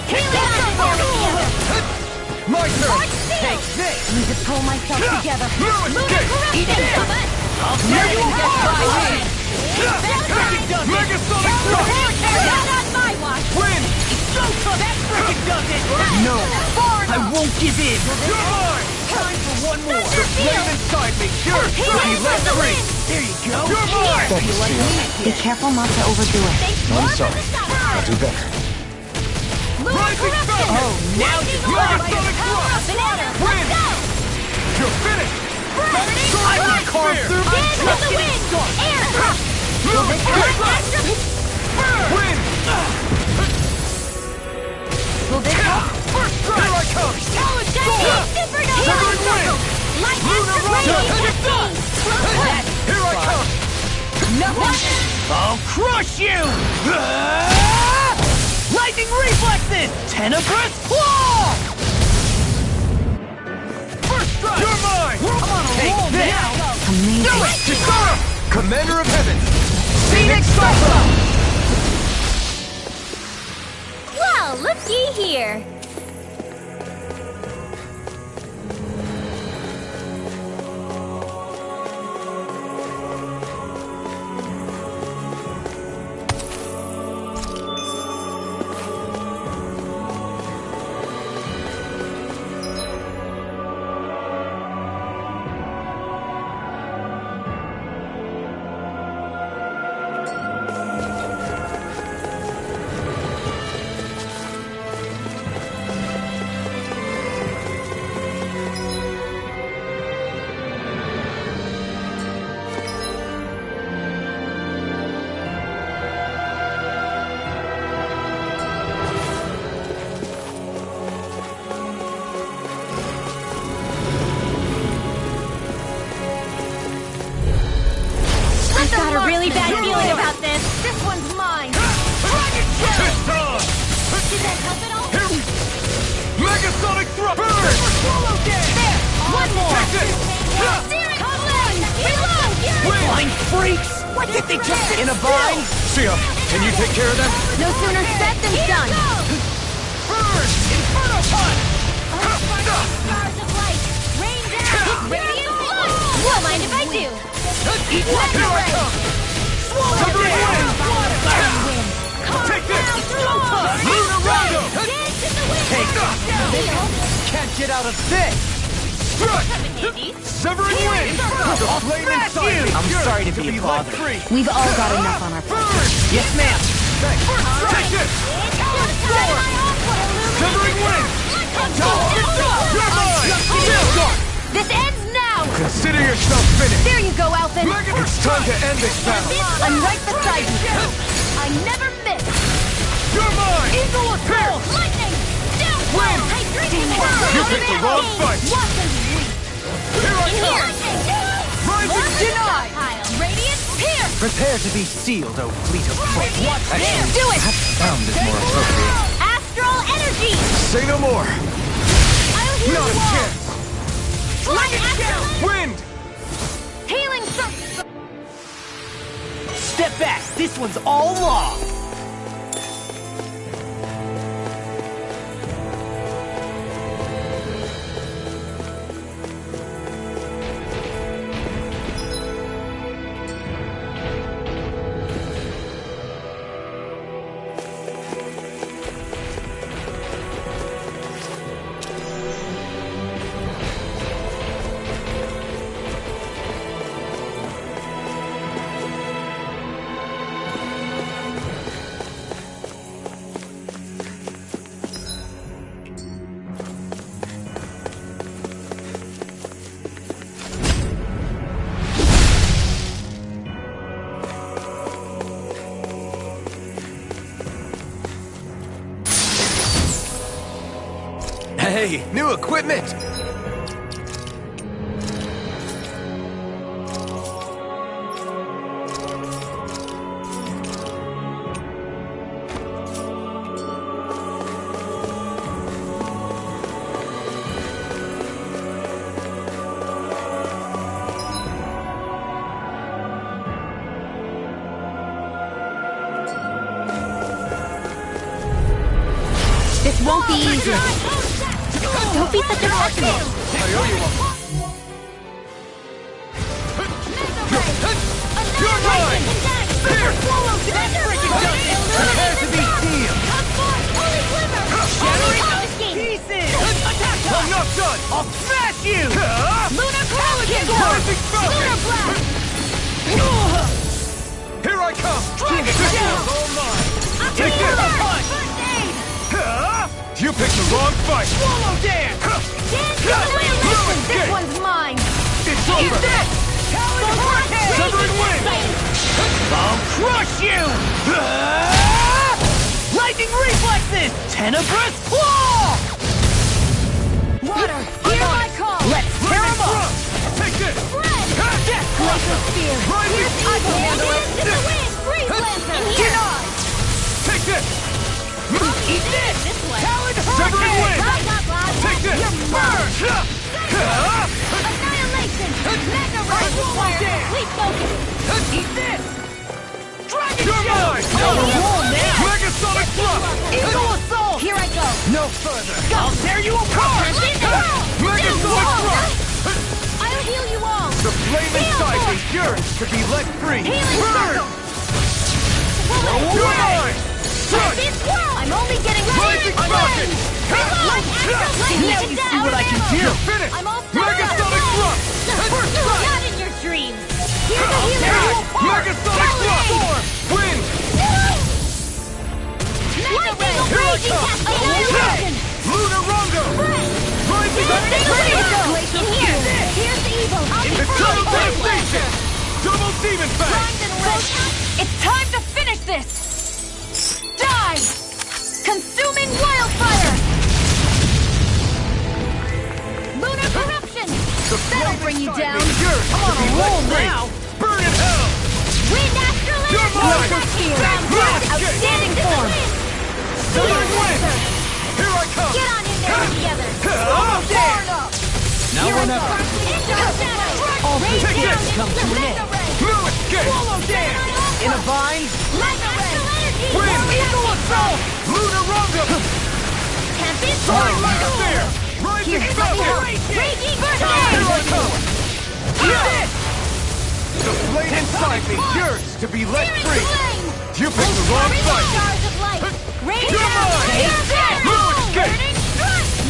Healing on! My turn! Take this! Need to pull myself together. Escape! Eat it! I'll tell you who gets by me! Megasonic Thrust! Not on my watch! Win! That frickin' does it! No, I won't give in. You're mine! Time for one more! The flame inside me! Pure! Be let free! There you go! You're mine! Be careful not to overdo it. I'm sorry. I'll do better. Rising Sun! Oh, now you're Megasonic Thrust! Win! You're finished! I can carve through my Win! Will this help? First strike! Here I come! Here I come! I'll crush you! Lightning reflexes! Tenebrous claw! First strike! You're mine! Take this! Do it! Chikara! Commander of Heaven! Phoenix Cyclone! Well, looky here. I've got a really bad feeling about this. This one's mine. This time! Did that help at all? Megasonic Thrust! Burn! There! One more! Take this! Come on! Reload! Blind freaks! What did they just In a bind? Sia, can you take care of them? No sooner said than done. Burn! Inferno Punch! Stars of light! Rain down! Radiant blood! Won't mind if I do. Here I come! Severing Wind! Take this! Lunar Rondo! Take Can't get out of this! Strike! Severing Wind! The flame inside me! I'm sorry to be a let bother. free! We've all got enough on our plates. Burn! Yes, ma'am! Take this! Severing Wind! You're mine! This ends now! Consider yourself finished. There you go, Alphen. It's time to end this battle. I'm right beside you. I never miss. You're mine! Eagle of Pearl! Lightning! Down! Win! You picked the wrong fight! Here I come! Rising Denied! Radiant pierce! Prepare to be sealed, O fleet of foot. Watch this! Do it. Sound is more appropriate. Astral energy! Say no more. I'll heal Not a you all! chance! Light astral! Wind! Healing Step back! This one's all law! Hey, new equipment! This won't be easy. Don't be such a pessimist. I owe you one. You're mine! There! That's freaking justice! Prepare to be sealed! Pieces! I'm not done! I'll smash you! Lunar Pelican! Rising Falcon! Lunar Blast! Here I come! Dragon This Shell! one's all mine! Take this! punch! First aid! You picked the wrong fight! Swallow dance! This one's mine! It's over! this! Talon Hurricane! Severing Wing! I'll crush you! Lightning reflexes! Tenebrous claw! Water, hear my call! Let's tear him up! Take this! Death Glacial Spear! Rising I will handle it! In the wind! Freeze Lancer! Denied! Take this! Eat this! Talon Severing Wing! Hurricane! Take this! You're burned! Annihilation! Mega Ray! Complete focus! Eat this! Dragon You're Shield! mine! Now we're rolling now! Megasonic Thrust! Eagle Assault! Here I go! No further! I'll tear you apart! Megasonic Thrust! I'll heal you all! The flame inside me yearns to be let free! Healing Burn! circle! You're mine! This whirl! I'm only getting Rising Falcon! Now you see what I can do! You're finished! I'm all set! Megasonic Thrust! First strike! Not in your dreams! Here's a healing! Megasonic Thrust! Wind! Lightning Here I raging come! annihilation! Lunar Rondo! Rising Glacial here! Here's the evil! I'll be Eternal fine! Devastation! Double Demon Fang! Primed and ready! It's time to finish this! Die! Consuming wildfire! Lunar corruption! That'll bring you down! I'm on a roll now! Burn in hell! Wind Astral You're mine! Outstanding form! Southern Wind! Here I come! Get on in there together! Now or never. All Take this! come to an end! No escape! Swallow dance! In a vine? Wind! Eagle assault! Lunar Rondo! Can't be There! Rising Falcon! Raging Here I burst! come! The flame inside me yearns to be let free! You picked the wrong fight! Stars of light! Rain You're down! mine! No escape!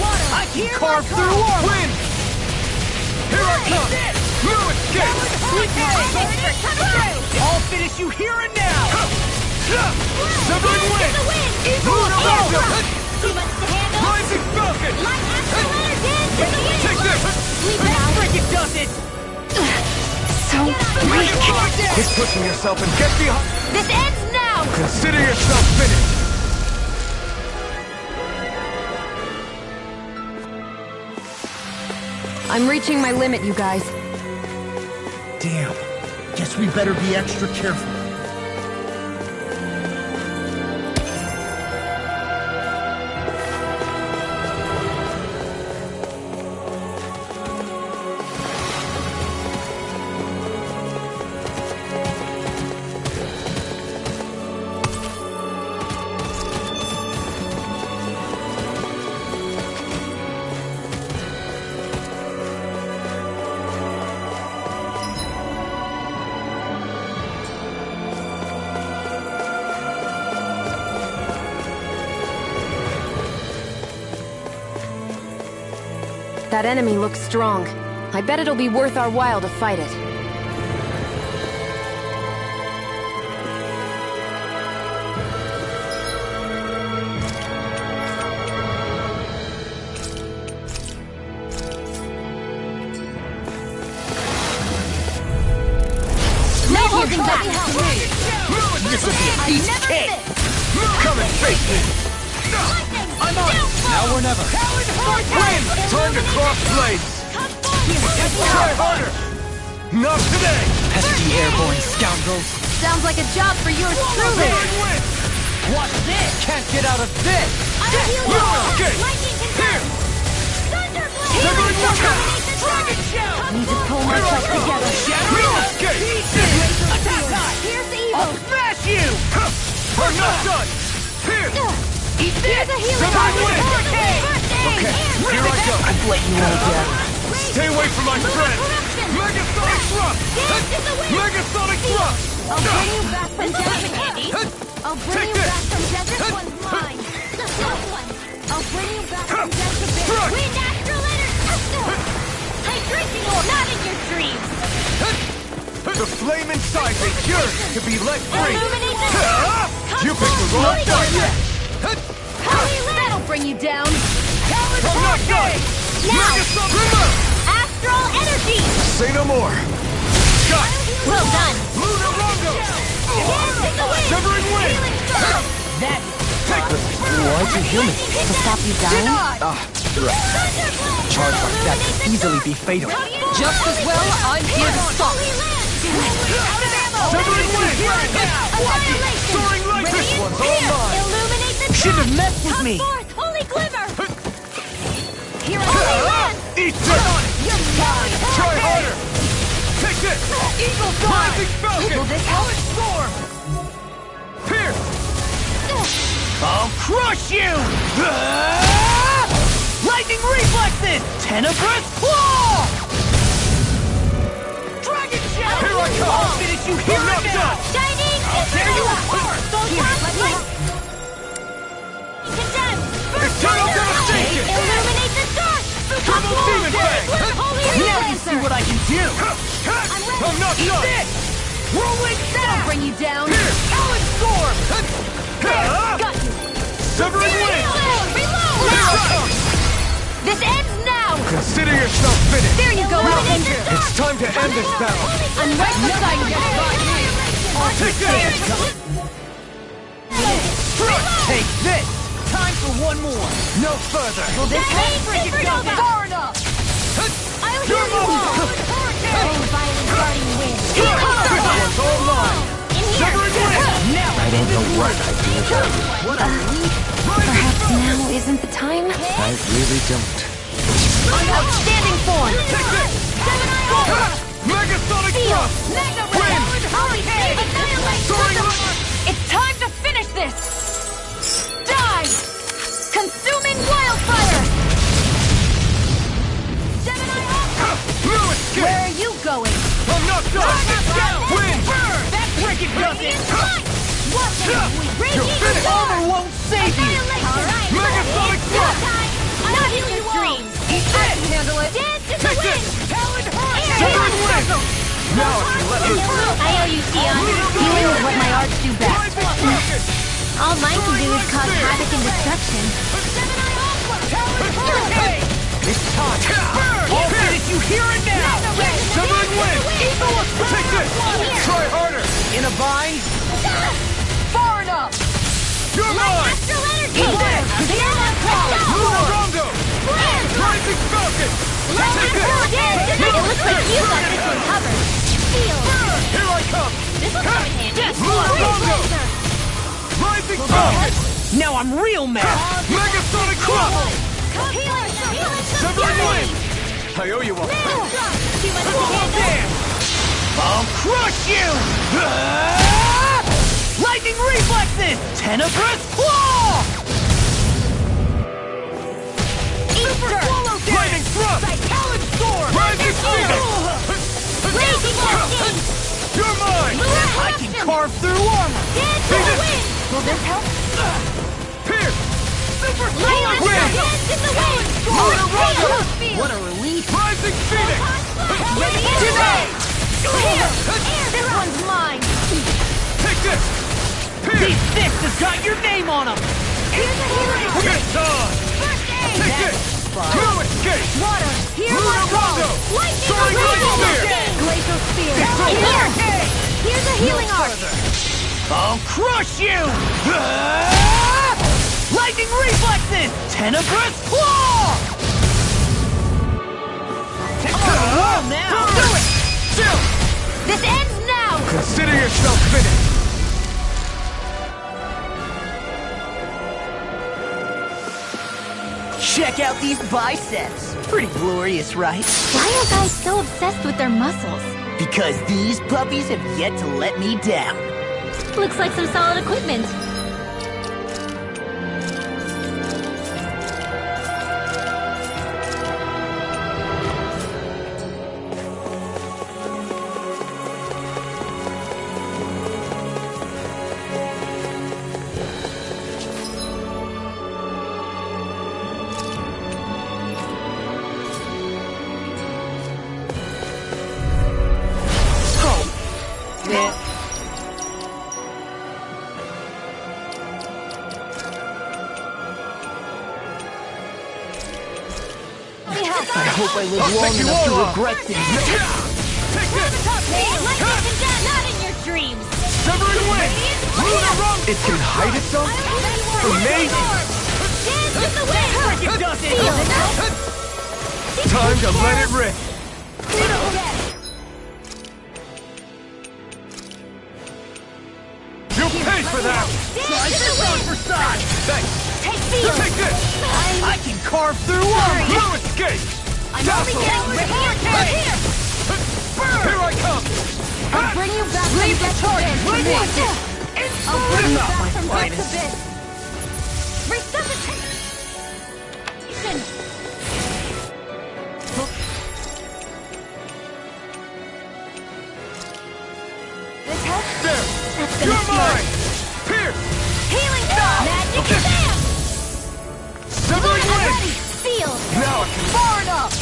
Water! I can Carve through armor! Wind! Here I come! No escape! I'll finish you here and now! Severing Wind! Lunar Rondo! Too much to handle! Rising Falcon! Light Astral Energy! Take this! Freaking does it! So weak. Quit pushing yourself and get behind! This ends now! Consider yourself finished! I'm reaching my limit, you guys. Damn. Guess we better be extra careful. That enemy looks strong. I bet it'll be worth our while to fight it. No holding back! This will be a piece of cake! Come and face me! I'm on it! Now or never! Wind! Time to cross blades! Try harder! Not today! Pesky airborne scoundrels. Sounds like a job for yours truly. Severing Wind! Watch this! Can't get out of this! No escape! Here! Severing Wind! Dragon Shell! Need to pull myself together. No escape! Here's the evil! I'll smash you! We're not done! Here! Eat this! Severing Wind! Okay, here I go! I've let you all down. Stay away from my friend! Corruption! Megasonic thrust! Dance in the wind! Megasonic thrust! I'll bring you back from desert, Andy! I'll bring Take you this. back from desert! This one's mine! This one! I'll bring you back from desert! Strike. Wind astral energy! Hydration ore! Not in your dreams! The flame inside me yearns to be let free! Illuminate the dark! You picked the wrong fight! That'll bring you down! I'm not done! Now! Megasonic! Astral energy! Say no more! Shot! Well done! Lunar Rondo! Dance in the wind! Severing wind! Healing storm! That Take this! Why'd you heal me? To stop you dying? Charge like that could easily be fatal. Just as well, I'm here to stop. Out of ammo! Severing wind! Annihilation! Soaring light! This one's all mine! Illuminate the Shouldn't have dark! messed with Come me. forth, holy glimmer! Here I Eat this! You're mine! Try harder! Take this! Eagle Rising Falcon! Will this help? Storm! Pierce! I'll crush you! Lightning reflexes! Tenebrous claw! Dragon shell! Here I come! I'll finish you here I'm not and now! done! Shining I'll tear you apart! Condemned! Eternal devastation! Illuminate the dark! Double demon fang! Holy Now you see what I can do! I'm not Eat done! this! Whirlwind that'll bring you down! Here! Talon storm! Got you! Severing wind! Reload! Here I come! This ends now! Consider yourself finished! There you go, Avenger! It's time to end this battle! I'm right beside you! Take this! Take this! Time for one more! No further! Will this Bring it down far enough? I'll heal you all! Oh, violent guardian wind! This one's all mine! In here! Severing wind! Now I don't know what I'd do without you. Perhaps now isn't the time? I really don't. Outstanding form! Megasonic thrust! Wind! Soaring light! It's time to finish this! Die! Consuming wildfire! Blue escape! Where are you going? I'm not done! Wind! That frigate does it! You're finished! Armor won't save you! Alright! Megasonic thrust! Not in your dreams! Eat this! Handle it! Dance in the Take wind! this! Talon Severing wind! Now if you let me through! I owe you, Sion. Healing is what my arts do best. Rising Falcon! All mine can do is cause havoc and destruction. It's time! I'll finish you here and now! Severing wind! Take this! Try harder! In a bind? Far enough! You're mine! Astral energy! Lunar Rondo! Rising Falcon! Take this! It looks like you got this one covered. Feel. Here I come! This will come in handy. Lunar Rondo! Rising Falcon! Now I'm real mad! Megasonic thrust! Severing wind! I owe you one. I'll crush you! Lightning reflexes! Tenebrous claw! Lightning thrust! Talon storm! Rising Phoenix! You're mine! I can carve through armor! Will this help? Pierce! Light Wind! dance in the wind! Lunar Rondo! What a relief! Rising Phoenix! This one's mine! Take this! Pierce! These fists has got your name on them! It's on! Take this! Blue escape! Water! Here Lunar Rondo! Soaring light spear! Glacial spear! Here's a healing arc! I'll crush you! Lightning reflexes! Tenebrous claw! Oh, now! Do it! Still! This ends now! Consider yourself finished! Check out these biceps! Pretty glorious, right? Why are guys so obsessed with their muscles? Because these puppies have yet to let me down. Looks like some solid equipment. it. I hope I live long enough to regret this. Take this! Not in your dreams! Severing Wind! It can hide itself? Amazing! Dance with the wind! It does it! Feel it! Time to let it rip! You'll pay for that! Dance with the wind! For size! Thanks! Take feel! Take this! I can carve through walls! No escape! I'm only getting here! Here I come! I'll bring you back from death abyss! I'll bring you back from death abyss! Resuscitation! This helps? There! That's You're gonna smart! mine! Pierce! Healing shot! Magic bam! Severing I'm Wind! ready! Feel! Now I can Far enough!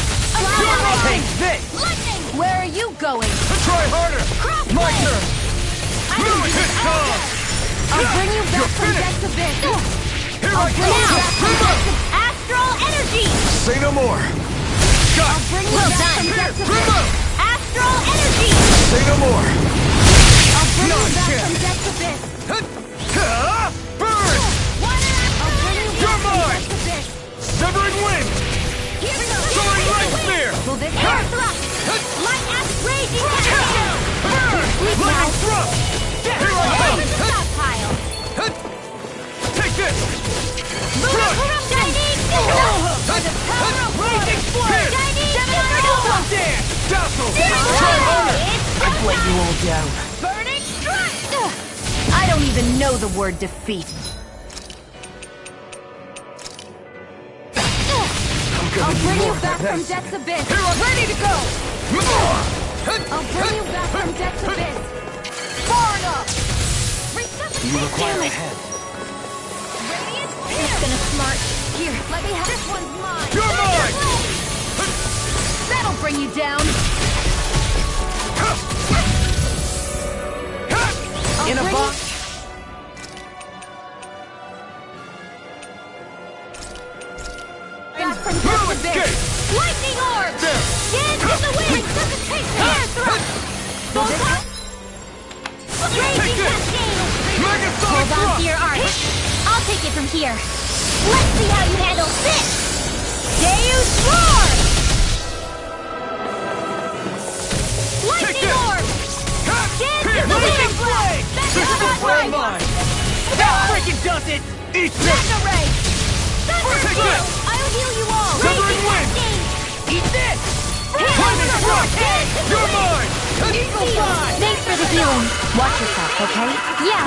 Take this! Lightning! Where are you going? try harder! My turn! No, I'm it's time! I'll bring you back You're from finished. death's abyss! Here I Bring you back from come! death's abyss! Astral energy! Say no more! I'll bring you back from death's abyss! Astral energy! Say no more! I'll bring you back chance. from death's abyss! Burn! I'll bring you You're back from mine. death's abyss! Severing Wind! Soaring Light Spear! Will this air thrust! Light axe raging cascade! Burn! Weak now! Lightning Thrust! Here I Over the come! stockpile! Take this! Lunar Chinese Signal! By the power of Raging Flame! Chinese Signal! Dance! Dazzle! Try harder! I've let you all down. Burning strike! I don't even know the word defeat. I'll bring you back from death's abyss. Ready to go! I'll bring you back from death's abyss. Far enough! You require a hand. Radiant That's gonna smart. Here, let me have this one's mine. You're mine! That'll bring you down. In a box. Back from death's abyss. Lightning orb! Dance in the wind! Air thrust! Bullseye! Raging cascade! Megasonic Hold on to Thrust! your arch. I'll take it from here. Let's see how you handle this! Deus Roar! Lightning orb! Dance in the wind! Back to the Burn right! mine! That freaking does it! Eat this! Mega ray! Thunder Take blow! this! I'll heal you all! Severing Wind! Eat this! Lightning Thrust! You're mine! Eagle Fly! Thanks for the healing. Watch yourself, okay? Yeah,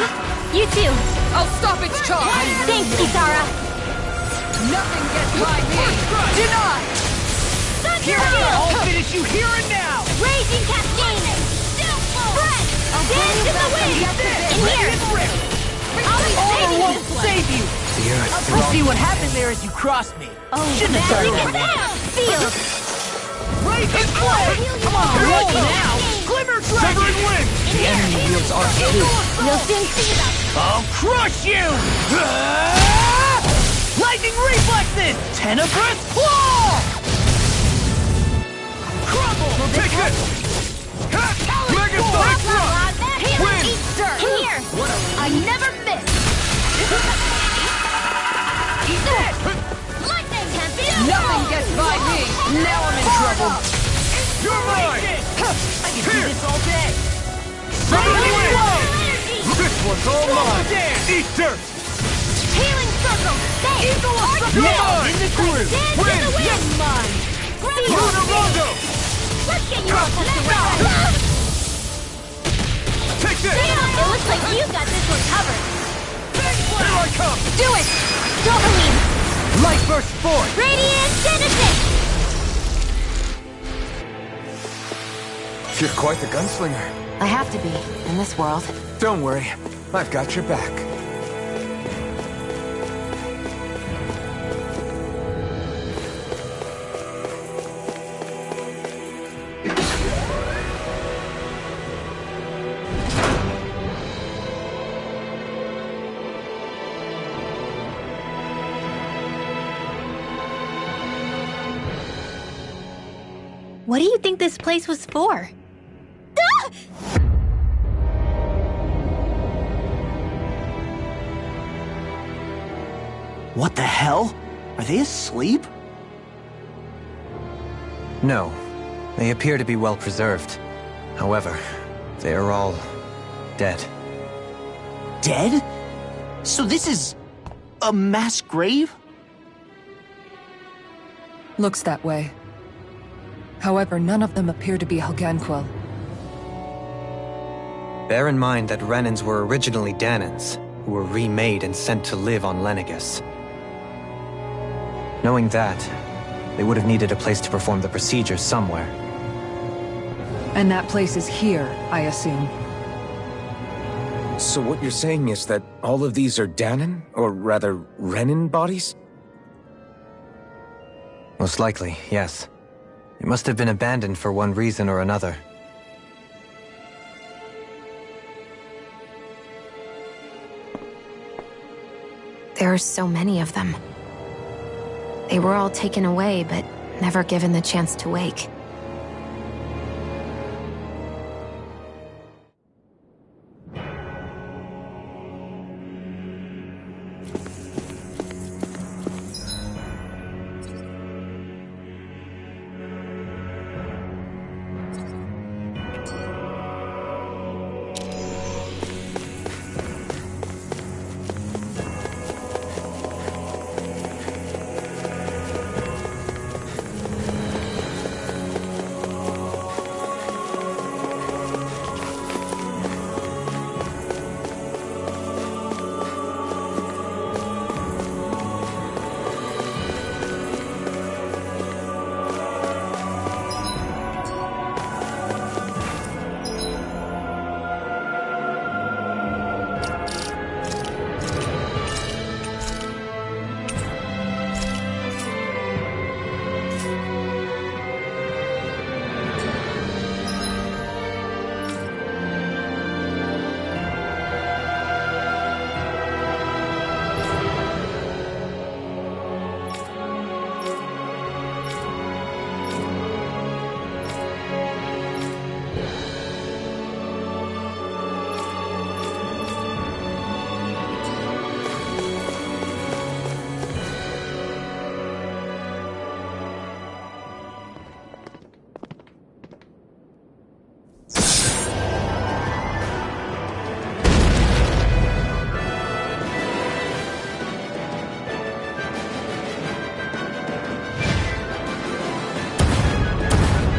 you too. I'll stop its charge! Thanks, Kisara. Nothing gets by me! Denied! Thunder I'll wheel! finish you here and now! Raging cascade! Spread! Dance in the wind! In here! I'll be saving Won't this one! save you! The earth We'll see what happened there as you crossed me. Oh, Shouldn't have magic started is with out! Feel! Raging Flame! Come on, roll now! Glimmer Dragon! Severing Wind! The enemy wields arc too. We'll soon see about I'll crush you! Lightning reflexes! Tenebrous claw! Crumble! Take this! Megasonic Thrust! Wind! Eat dirt! Here! I never miss! Eat this! Lightning can be Nothing gets by me! Now I'm in trouble! You're mine! I can do this all day! Severing Wind! This one's all mine! Eat dirt! Healing circle! Stay! Eagle of You're Now mine! in the groove! Dance in the wind! You're mine! Lunar Rondo! Let's get you all pushed around! Take this! It looks like you got this one covered! Here I come! Do it! Dopamine! Light burst forth! Radiant Genesis! You're quite the gunslinger. I have to be, in this world. Don't worry, I've got your back. What do you think this place was for? Ah! What the hell? Are they asleep? No. They appear to be well preserved. However, they are all dead. Dead? So this is a mass grave? Looks that way. However, none of them appear to be Helganquil. Bear in mind that Renans were originally Danans, who were remade and sent to live on Lenegis. Knowing that, they would have needed a place to perform the procedure somewhere. And that place is here, I assume. So what you're saying is that all of these are Danan, or rather, Renan bodies? Most likely, yes. It must have been abandoned for one reason or another. There are so many of them. They were all taken away, but never given the chance to wake.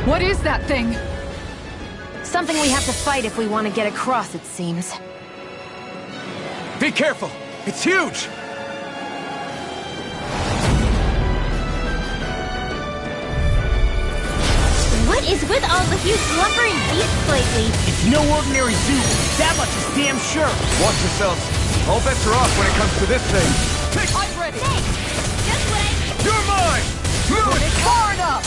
What is that thing? Something we have to fight if we want to get across, it seems. Be careful! It's huge! What is with all the huge lumbering beasts lately? It's no ordinary zoo. That much is damn sure. Watch yourselves. All bets are off when it comes to this thing. I'm ready! Hey, just wait. You're mine! Move it! Far enough!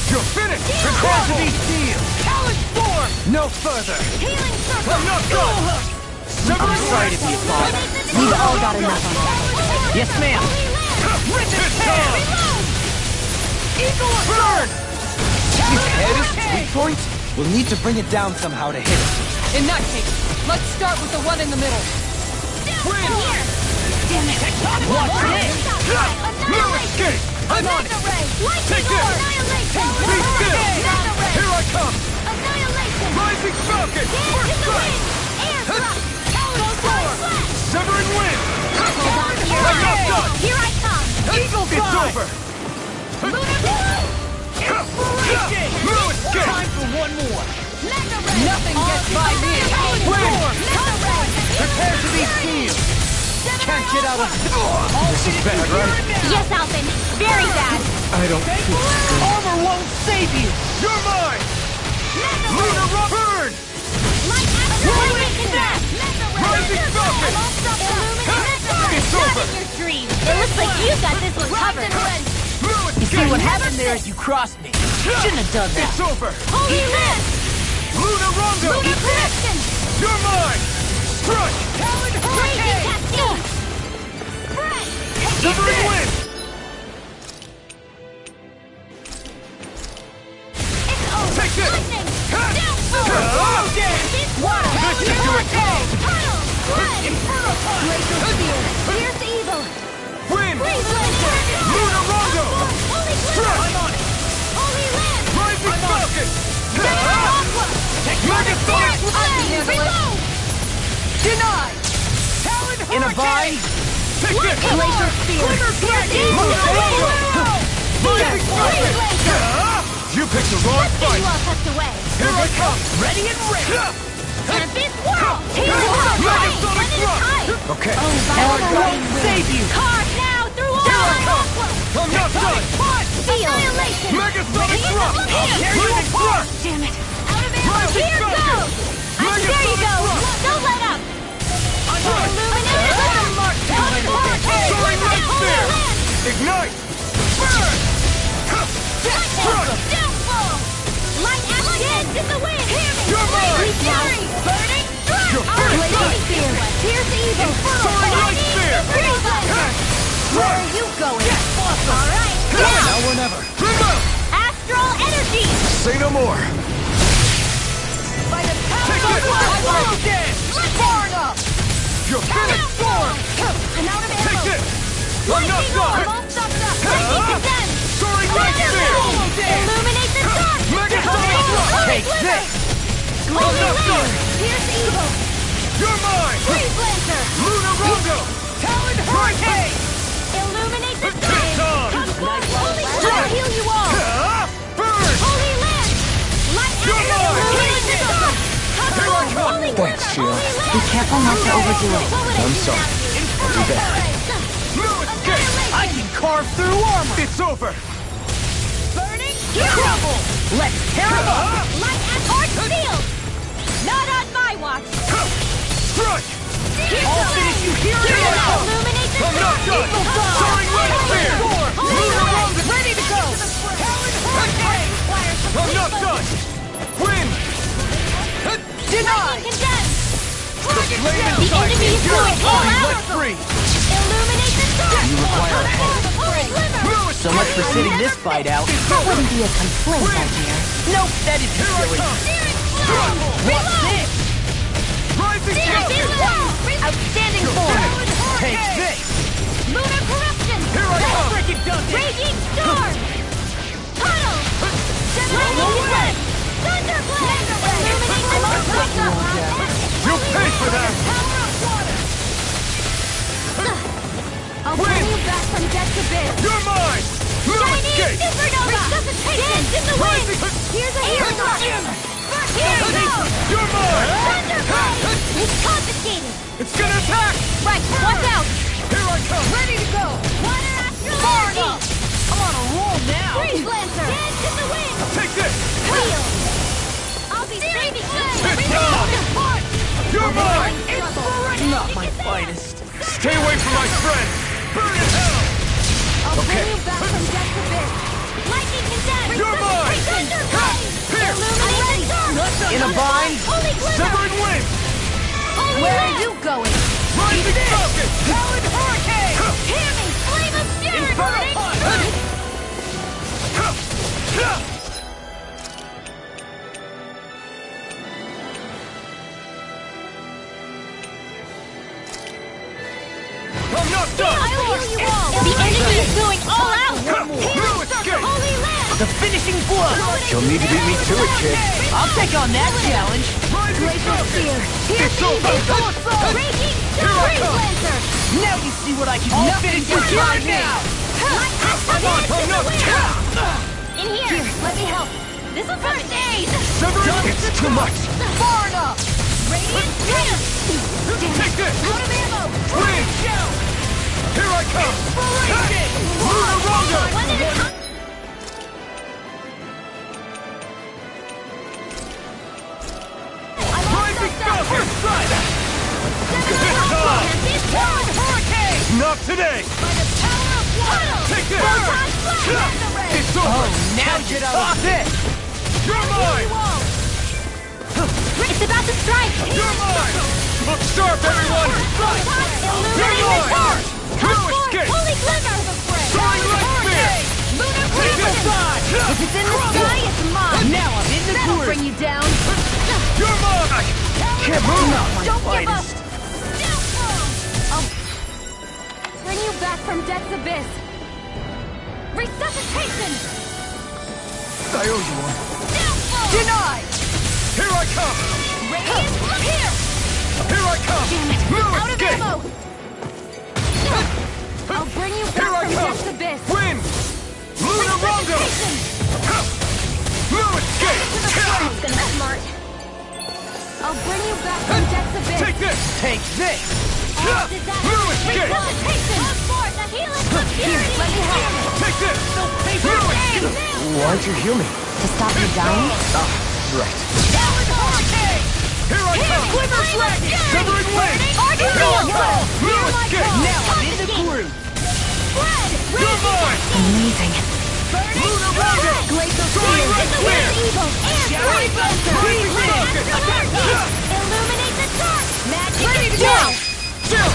You're finished! Prepare to be sealed. Challenge form! No further. Healing circle. I'm not done! I'm sorry to be a father. We've all got enough on our hands. Yes, ma'am. Rip his head! Eagle Burn! His head is weak point? We'll need to bring it down somehow to hit it. In that case, let's start with the one in the middle. Here. Damn it. Watch it! No escape! I'm on it! Take this! Be still! Here I come! Annihilation! Rising Falcon! First strike! Air drop! Challenge form! Severing wind! Hold on to your I'm not head. done! Here I come! Eagle It's over! Inspiration! No escape! Time for one more. Nothing gets by me! Prepare to be sealed. Can't get out of This is bad, right? Yes, Alvin. Very bad. I don't feel good. Armor won't save you. You're mine! Lunar Rock burn! Light activation death! Rising Falcon! It's Not over! in your dream. It looks like you got this one covered. No You see escape! what happened there as you crossed me? Shouldn't have done that. It's over! Holy Lift! Lunar Rondo! Lunar Correction! You're mine! Strike! Blazing Cascade! Spread! Severing wind! It's Reload! Denied! Talon In a bind? Take this! Laser spear! You picked the wrong You fight! all tucked away. Here they come! Ready and ready! Tempest Whirl! Here you are! Right! One at a time! Okay. Power won't save you! Carve now through all Aqua! I'm not done! Seal! Annihilation! Megasonic thrust! Here! Lightning thrust! Damn it! Out of ammo! Rising Here Falcon! goes! There you Megasonic go! thrust! Don't let up! Illuminated! Soaring right there! Ignite! Burn! Downfall! Light action in the wind! You're mine! Fury! Burning strike! You're finished! Blazing spear! Here's the evil! Soaring light spear! Where are you going? All right! Now or never! Remember! Astral energy! Say no more! By the power Take of it! love, I will stand! Far enough! You're finished! Storm! I'm out of ammo! Take this! I'm not done! All stopped up! Lightning condensed! Soaring light spear! Illuminate the dark! Megasonic thrust! Take this! I'm not done! Here's evil! You're mine! Freeze Lancer! Lunar Rondo! Talon Hurricane! Illuminate the It's dark! on! Come forth! Holy Strike! Land! Heal you all! Burn! Holy Land! Light You're action! mine! Illuminate the dark! Come Here I forth! come! Holy Thanks, Glimmer! Sheila. Holy Land! Be careful not to overdo it. What would I I'm do sorry. without you? I'll be back. No escape! I can carve through armor! It's over! Burning Trouble! Let's tear him up! Light and heart sealed! Not on my watch! Strike! I'll finish you here and now! Illuminate the I'm not dark! done! Soaring light spear! Lunar Rondo ready to go! Talon Hurricane! I'm not done! Win! Denied! Condensed! The flame The inside enemy me! is going all Be out! let free! Illuminate the dark! You require a hand. Holy Glimmer! So much for sitting this fight out. That wouldn't be a complaint, I hear. Nope, that is Here I silly. come! Spirit Flow! What's this? Rising Spirit Falcon! Flow! Outstanding You're form! finished! Take this! Lunar Corruption! Here I come! Freaking done this! Raging Storm! Tunnel! Lightning Blast! Thunderblast! Illuminate the dark! You'll pay for that! Power of water! I'll Win! bring you back from death's abyss! You're mine! No Chinese escape! Supernova! Resuscitation! In the wind! Here's a air thrust! Here it goes! You're mine! Thunderblade! It's confiscated! It's gonna attack! Right, watch out! Here I come! Ready to go! Water Astral Far Energy! enough! I'm on a roll now! Freeze Lancer! Dance in the wind! Take this! Wheel! I'll be saving flame! It's on! You're mine! Not my finest. Stay away from my friend! Burn in hell! I'll Okay. bring you back from death's abyss! Lightning condensed! You're mine! Thunderblade! Pierce! Illuminate the dark! In a bind? Holy Glimmer! Severing wind! Holy Where Land! are you going? Rising Falcon! Talon Hurricane! Hear me! Flame of Fury! Inferno Burning Punch! strike! I'm not done! I'll heal you all! The enemy is going all out! No escape! Holy Land! The finishing blow! You'll need to beat me to it, kid. I'll take on that challenge! Rising Falcon! Here's It's over! Raging Here I Freeze come! Lancer! Now you see what I can do! Finish you here and now! I'm not done! In here, let me help. This is first aid! Severing! It's too much! Far enough! Radiant Strike! Take this! Out of ammo! Win! Here I come! Lunar Rondo! One at a time! Rising Falcon! It's on! Hurricane! Not today! By the power of water! Take this! Photon Blast! It's over! Now you talk this! You're mine! It's about to strike! You're mine! Look sharp, everyone! Illuminate the mine! dark! Come No forth, escape! Holy Glimmer! Soaring light spear! Lunar Take this! Corruption! If it's in the sky, it's mine! Now I'm in the That'll groove! bring you down! You're mine! Can't move! Not my Don't give up! finest! I'll bring you back from death's abyss! Resuscitation! I owe you one. Downfall! Denied! Here I come! Radiant, here! Here I come! Damn it! No Out of escape! ammo! I'll bring you Here I back from come! death's abyss! Wind! Lunar Rondo! No escape! That's gonna be smart. I'll bring you back from death's abyss! Take this! Take this! No escape! Resuscitation! Of course, the healing from purity! Let me help! Take this! No paper! No escape! Why'd you heal me? To stop me dying? Right. Down hurricane! Here I come! Quiver dragon! Severing wing! Arctic Here I come! No Hear my escape! call! Now I'm in the Touch groove! Spread! You're mine! Amazing. Lunar Rondo! Glacial Going right clear! evil and illuminate the dark! Magic Ready to is go! now! Still!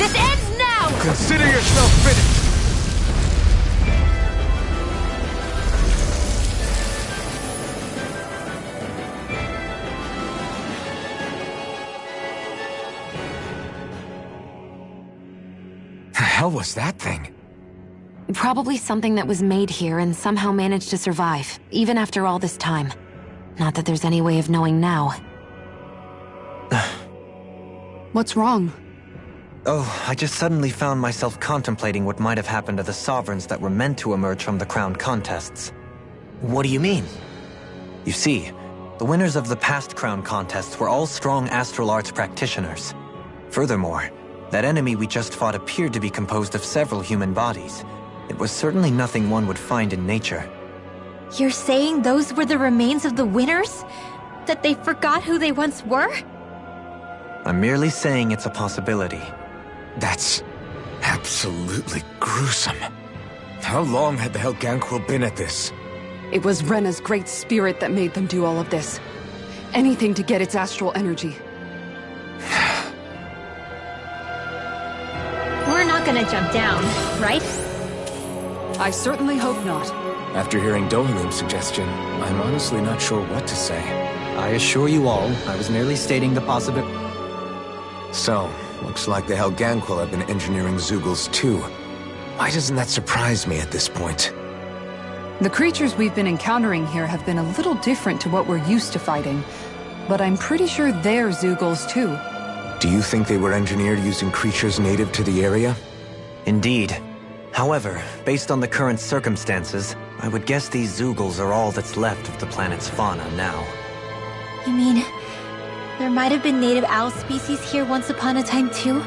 This ends now! Consider yourself finished! The hell was that thing? Probably something that was made here and somehow managed to survive, even after all this time. Not that there's any way of knowing now. What's wrong? Oh, I just suddenly found myself contemplating what might have happened to the sovereigns that were meant to emerge from the crown contests. What do you mean? You see, the winners of the past crown contests were all strong astral arts practitioners. Furthermore, that enemy we just fought appeared to be composed of several human bodies. It was certainly nothing one would find in nature. You're saying those were the remains of the winners? That they forgot who they once were? I'm merely saying it's a possibility. That's absolutely gruesome. How long had the Helganquil been at this? It was Rena's great spirit that made them do all of this. Anything to get its astral energy. We're not gonna jump down, right? I certainly hope not. After hearing Dohalim's suggestion, I'm honestly not sure what to say. I assure you all, I was merely stating the possibility. So, looks like the Helganquil have been engineering Zeugles too. Why doesn't that surprise me at this point? The creatures we've been encountering here have been a little different to what we're used to fighting. But I'm pretty sure they're Zeugles too. Do you think they were engineered using creatures native to the area? Indeed. However, based on the current circumstances, I would guess these Zeugles are all that's left of the planet's fauna now. You mean, there might have been native owl species here once upon a time too?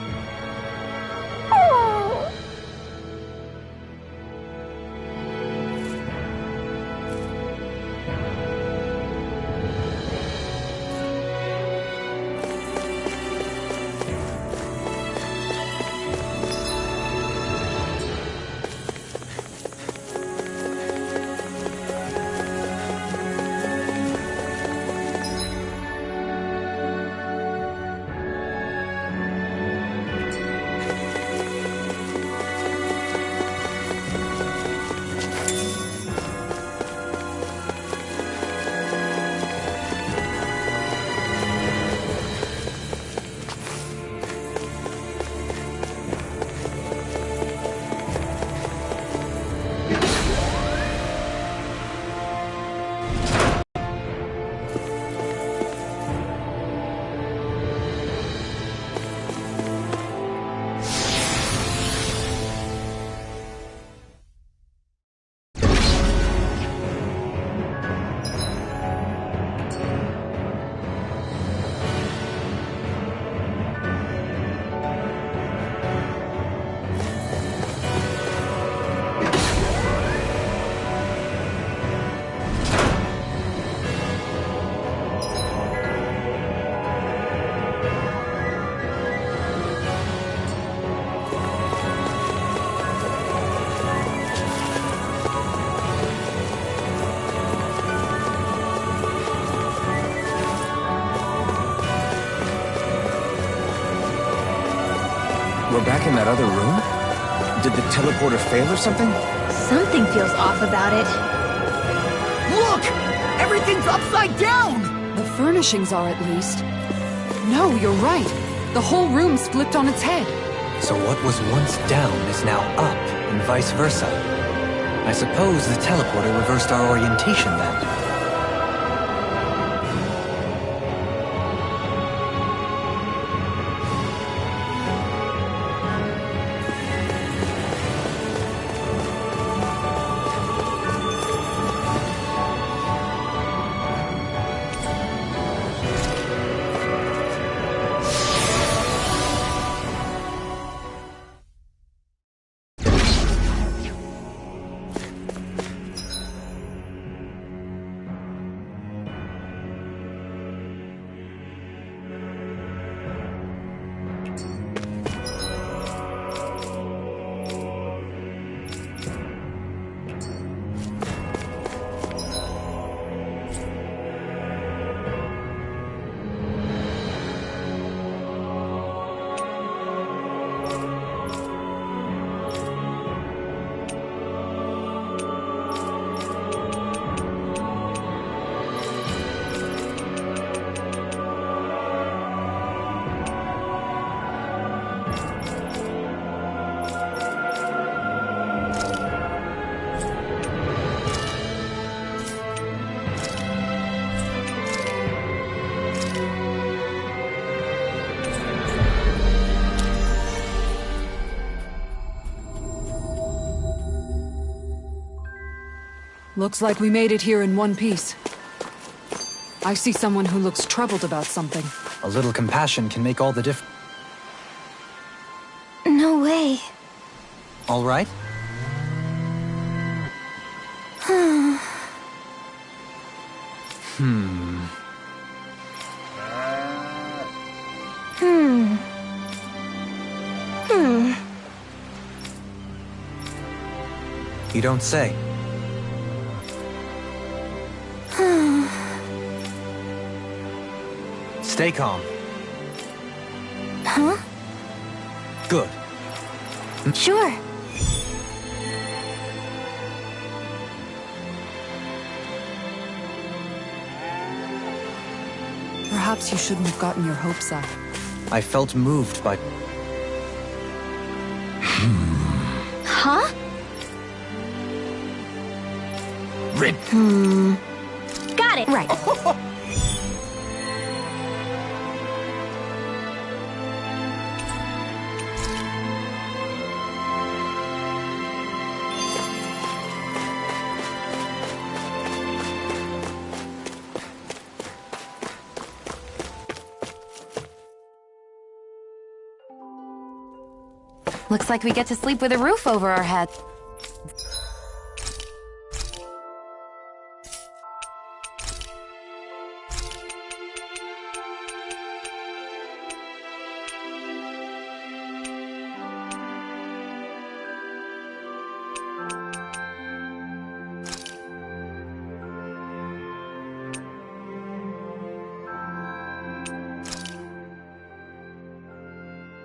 We're back in that other room? Did the teleporter fail or something? Something feels off about it. Look! Everything's upside down! The furnishings are at least. No, you're right. The whole room's flipped on its head. So what was once down is now up, and vice versa. I suppose the teleporter reversed our orientation then. Looks like we made it here in one piece. I see someone who looks troubled about something. A little compassion can make all the difference. No way. All right? You don't say. Stay calm. Huh? Good. Sure. Perhaps you shouldn't have gotten your hopes up. I felt moved by... Huh? Got it. Right. Looks like we get to sleep with a roof over our heads.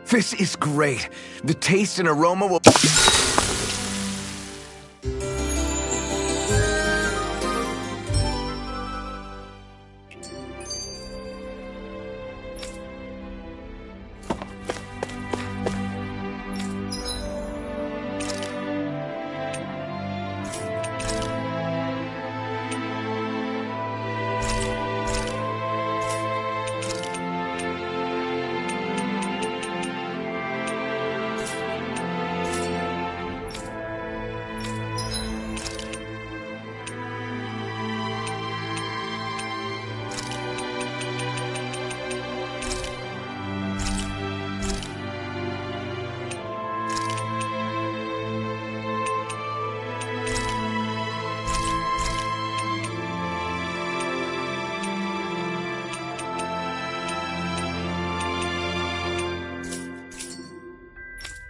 This is great. The taste and aroma will...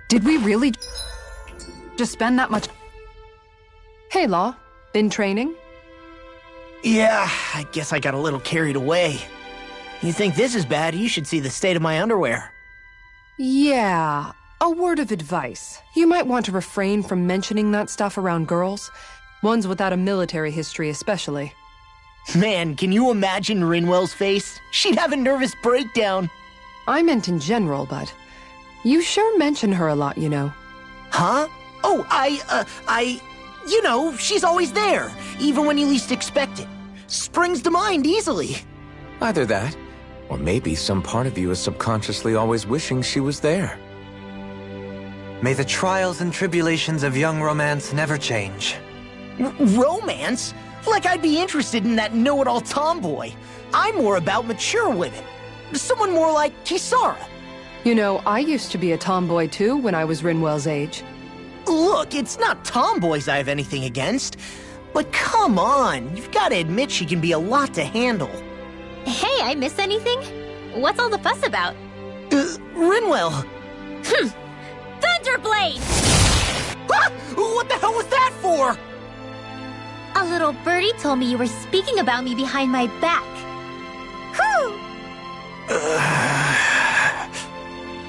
Did we really just spend that much? Hey, Law. Been training? Yeah, I guess I got a little carried away. You think this is bad, you should see the state of my underwear. Yeah. A word of advice. You might want to refrain from mentioning that stuff around girls. Ones without a military history especially. Man, can you imagine Rinwell's face? She'd have a nervous breakdown. I meant in general, but... You sure mention her a lot, you know. Huh? Oh, you know, she's always there, even when you least expect it. Springs to mind easily. Either that, or maybe some part of you is subconsciously always wishing she was there. May the trials and tribulations of young romance never change. Romance? Like I'd be interested in that know-it-all tomboy. I'm more about mature women. Someone more like Kisara. You know, I used to be a tomboy too when I was Rinwell's age. Look, it's not tomboys I have anything against. But come on, you've got to admit she can be a lot to handle. Hey, I miss anything? What's all the fuss about? Rinwell. Thunderblade! Ah! What the hell was that for? A little birdie told me you were speaking about me behind my back. Whew!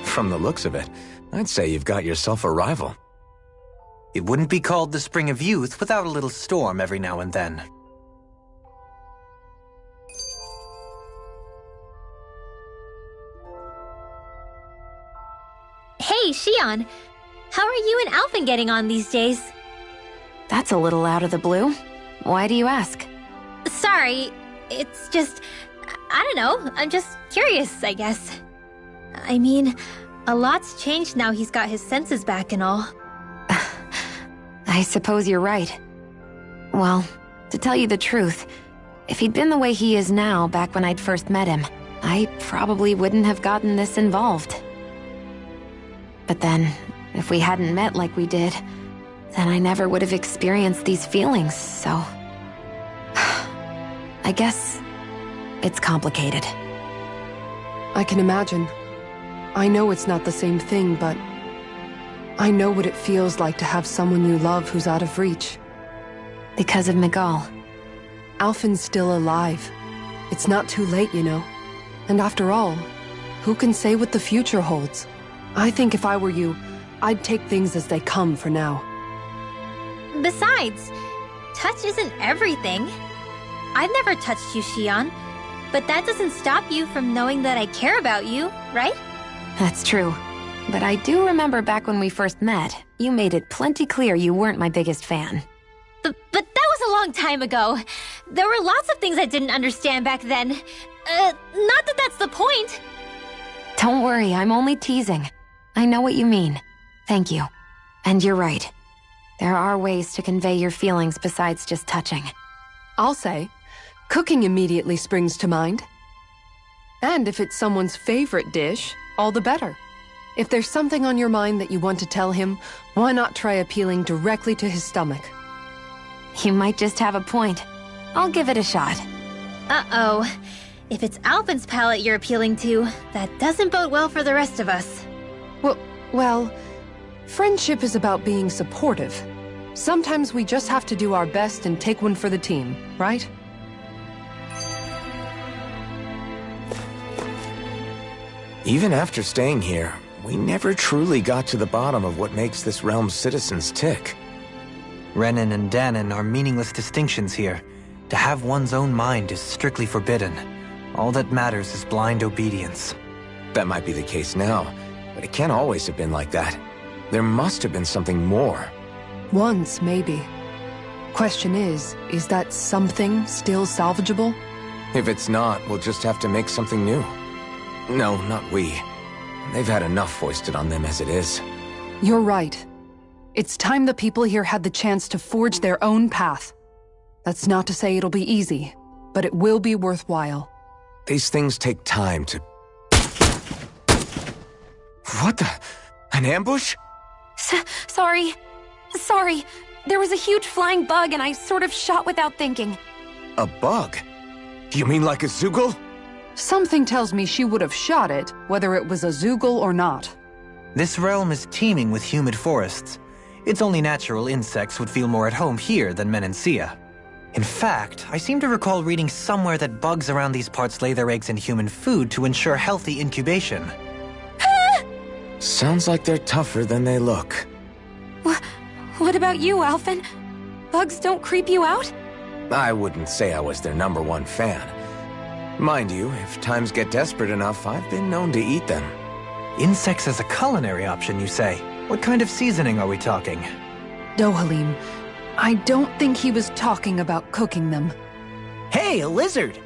From the looks of it, I'd say you've got yourself a rival. It wouldn't be called the Spring of Youth without a little storm every now and then. Hey, Shion. How are you and Alphen getting on these days? That's a little out of the blue. Why do you ask? Sorry, it's just... I don't know, I'm just curious, I guess. I mean, a lot's changed now he's got his senses back and all. I suppose you're right. Well, To tell you the truth, if he'd been the way he is now back when I'd first met him, I probably wouldn't have gotten this involved. But then, if we hadn't met like we did, then I never would have experienced these feelings, so... I guess it's complicated. I can imagine. I know it's not the same thing, but I know what it feels like to have someone you love who's out of reach. Because of Miguel. Alphen's still alive. It's not too late, you know. And after all, who can say what the future holds? I think if I were you, I'd take things as they come for now. Besides, touch isn't everything. I've never touched you, Xion, but that doesn't stop you from knowing that I care about you, right? That's true. But I do remember back when we first met, you made it plenty clear you weren't my biggest fan. But that was a long time ago. There were lots of things I didn't understand back then. Not that that's the point. Don't worry, I'm only teasing. I know what you mean. Thank you. And you're right. There are ways to convey your feelings besides just touching. I'll say, cooking immediately springs to mind. And if it's someone's favorite dish, all the better. If there's something on your mind that you want to tell him, why not try appealing directly to his stomach? You might just have a point. I'll give it a shot. Uh-oh. If it's Alphen's palate you're appealing to, that doesn't bode well for the rest of us. Well, friendship is about being supportive. Sometimes we just have to do our best and take one for the team, right? Even after staying here, we never truly got to the bottom of what makes this realm's citizens tick. Renan and Danon are meaningless distinctions here. To have one's own mind is strictly forbidden. All that matters is blind obedience. That might be the case now, but it can't always have been like that. There must have been something more. Once, maybe. Question is that something still salvageable? If it's not, we'll just have to make something new. No, not we. They've had enough foisted on them as it is. You're right. It's time the people here had the chance to forge their own path. That's not to say it'll be easy, but it will be worthwhile. These things take time to... What the... An ambush? Sorry. There was a huge flying bug and I sort of shot without thinking. A bug? You mean like a Zoogle? Something tells me she would have shot it, whether it was a Zoogle or not. This realm is teeming with humid forests. It's only natural insects would feel more at home here than Menancia. In fact, I seem to recall reading somewhere that bugs around these parts lay their eggs in human food to ensure healthy incubation. Sounds like they're tougher than they look. What about you, Alphen? Bugs don't creep you out? I wouldn't say I was their #1 fan. Mind you, if times get desperate enough, I've been known to eat them. Insects as a culinary option, you say? What kind of seasoning are we talking? Dohalim, I don't think he was talking about cooking them. Hey, a lizard!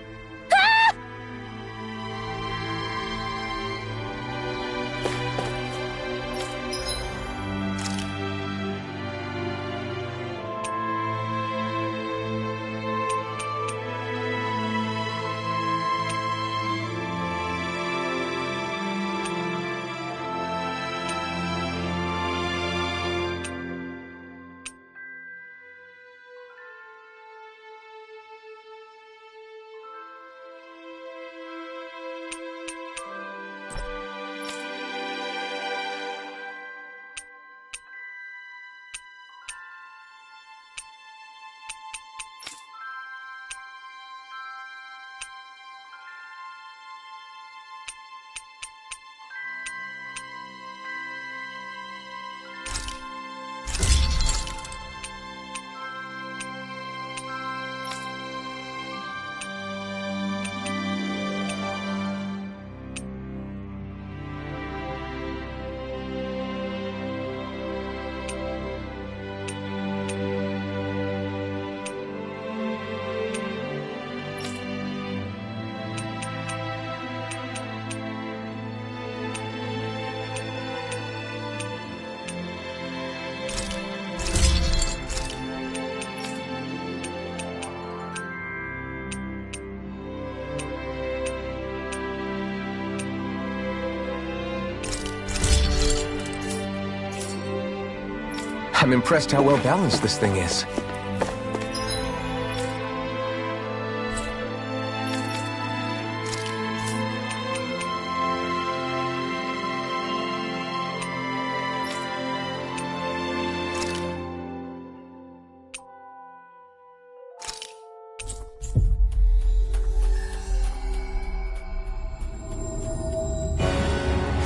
I'm impressed how well balanced this thing is.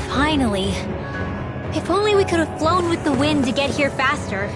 Finally. If only we could have flown with the wind to get here faster.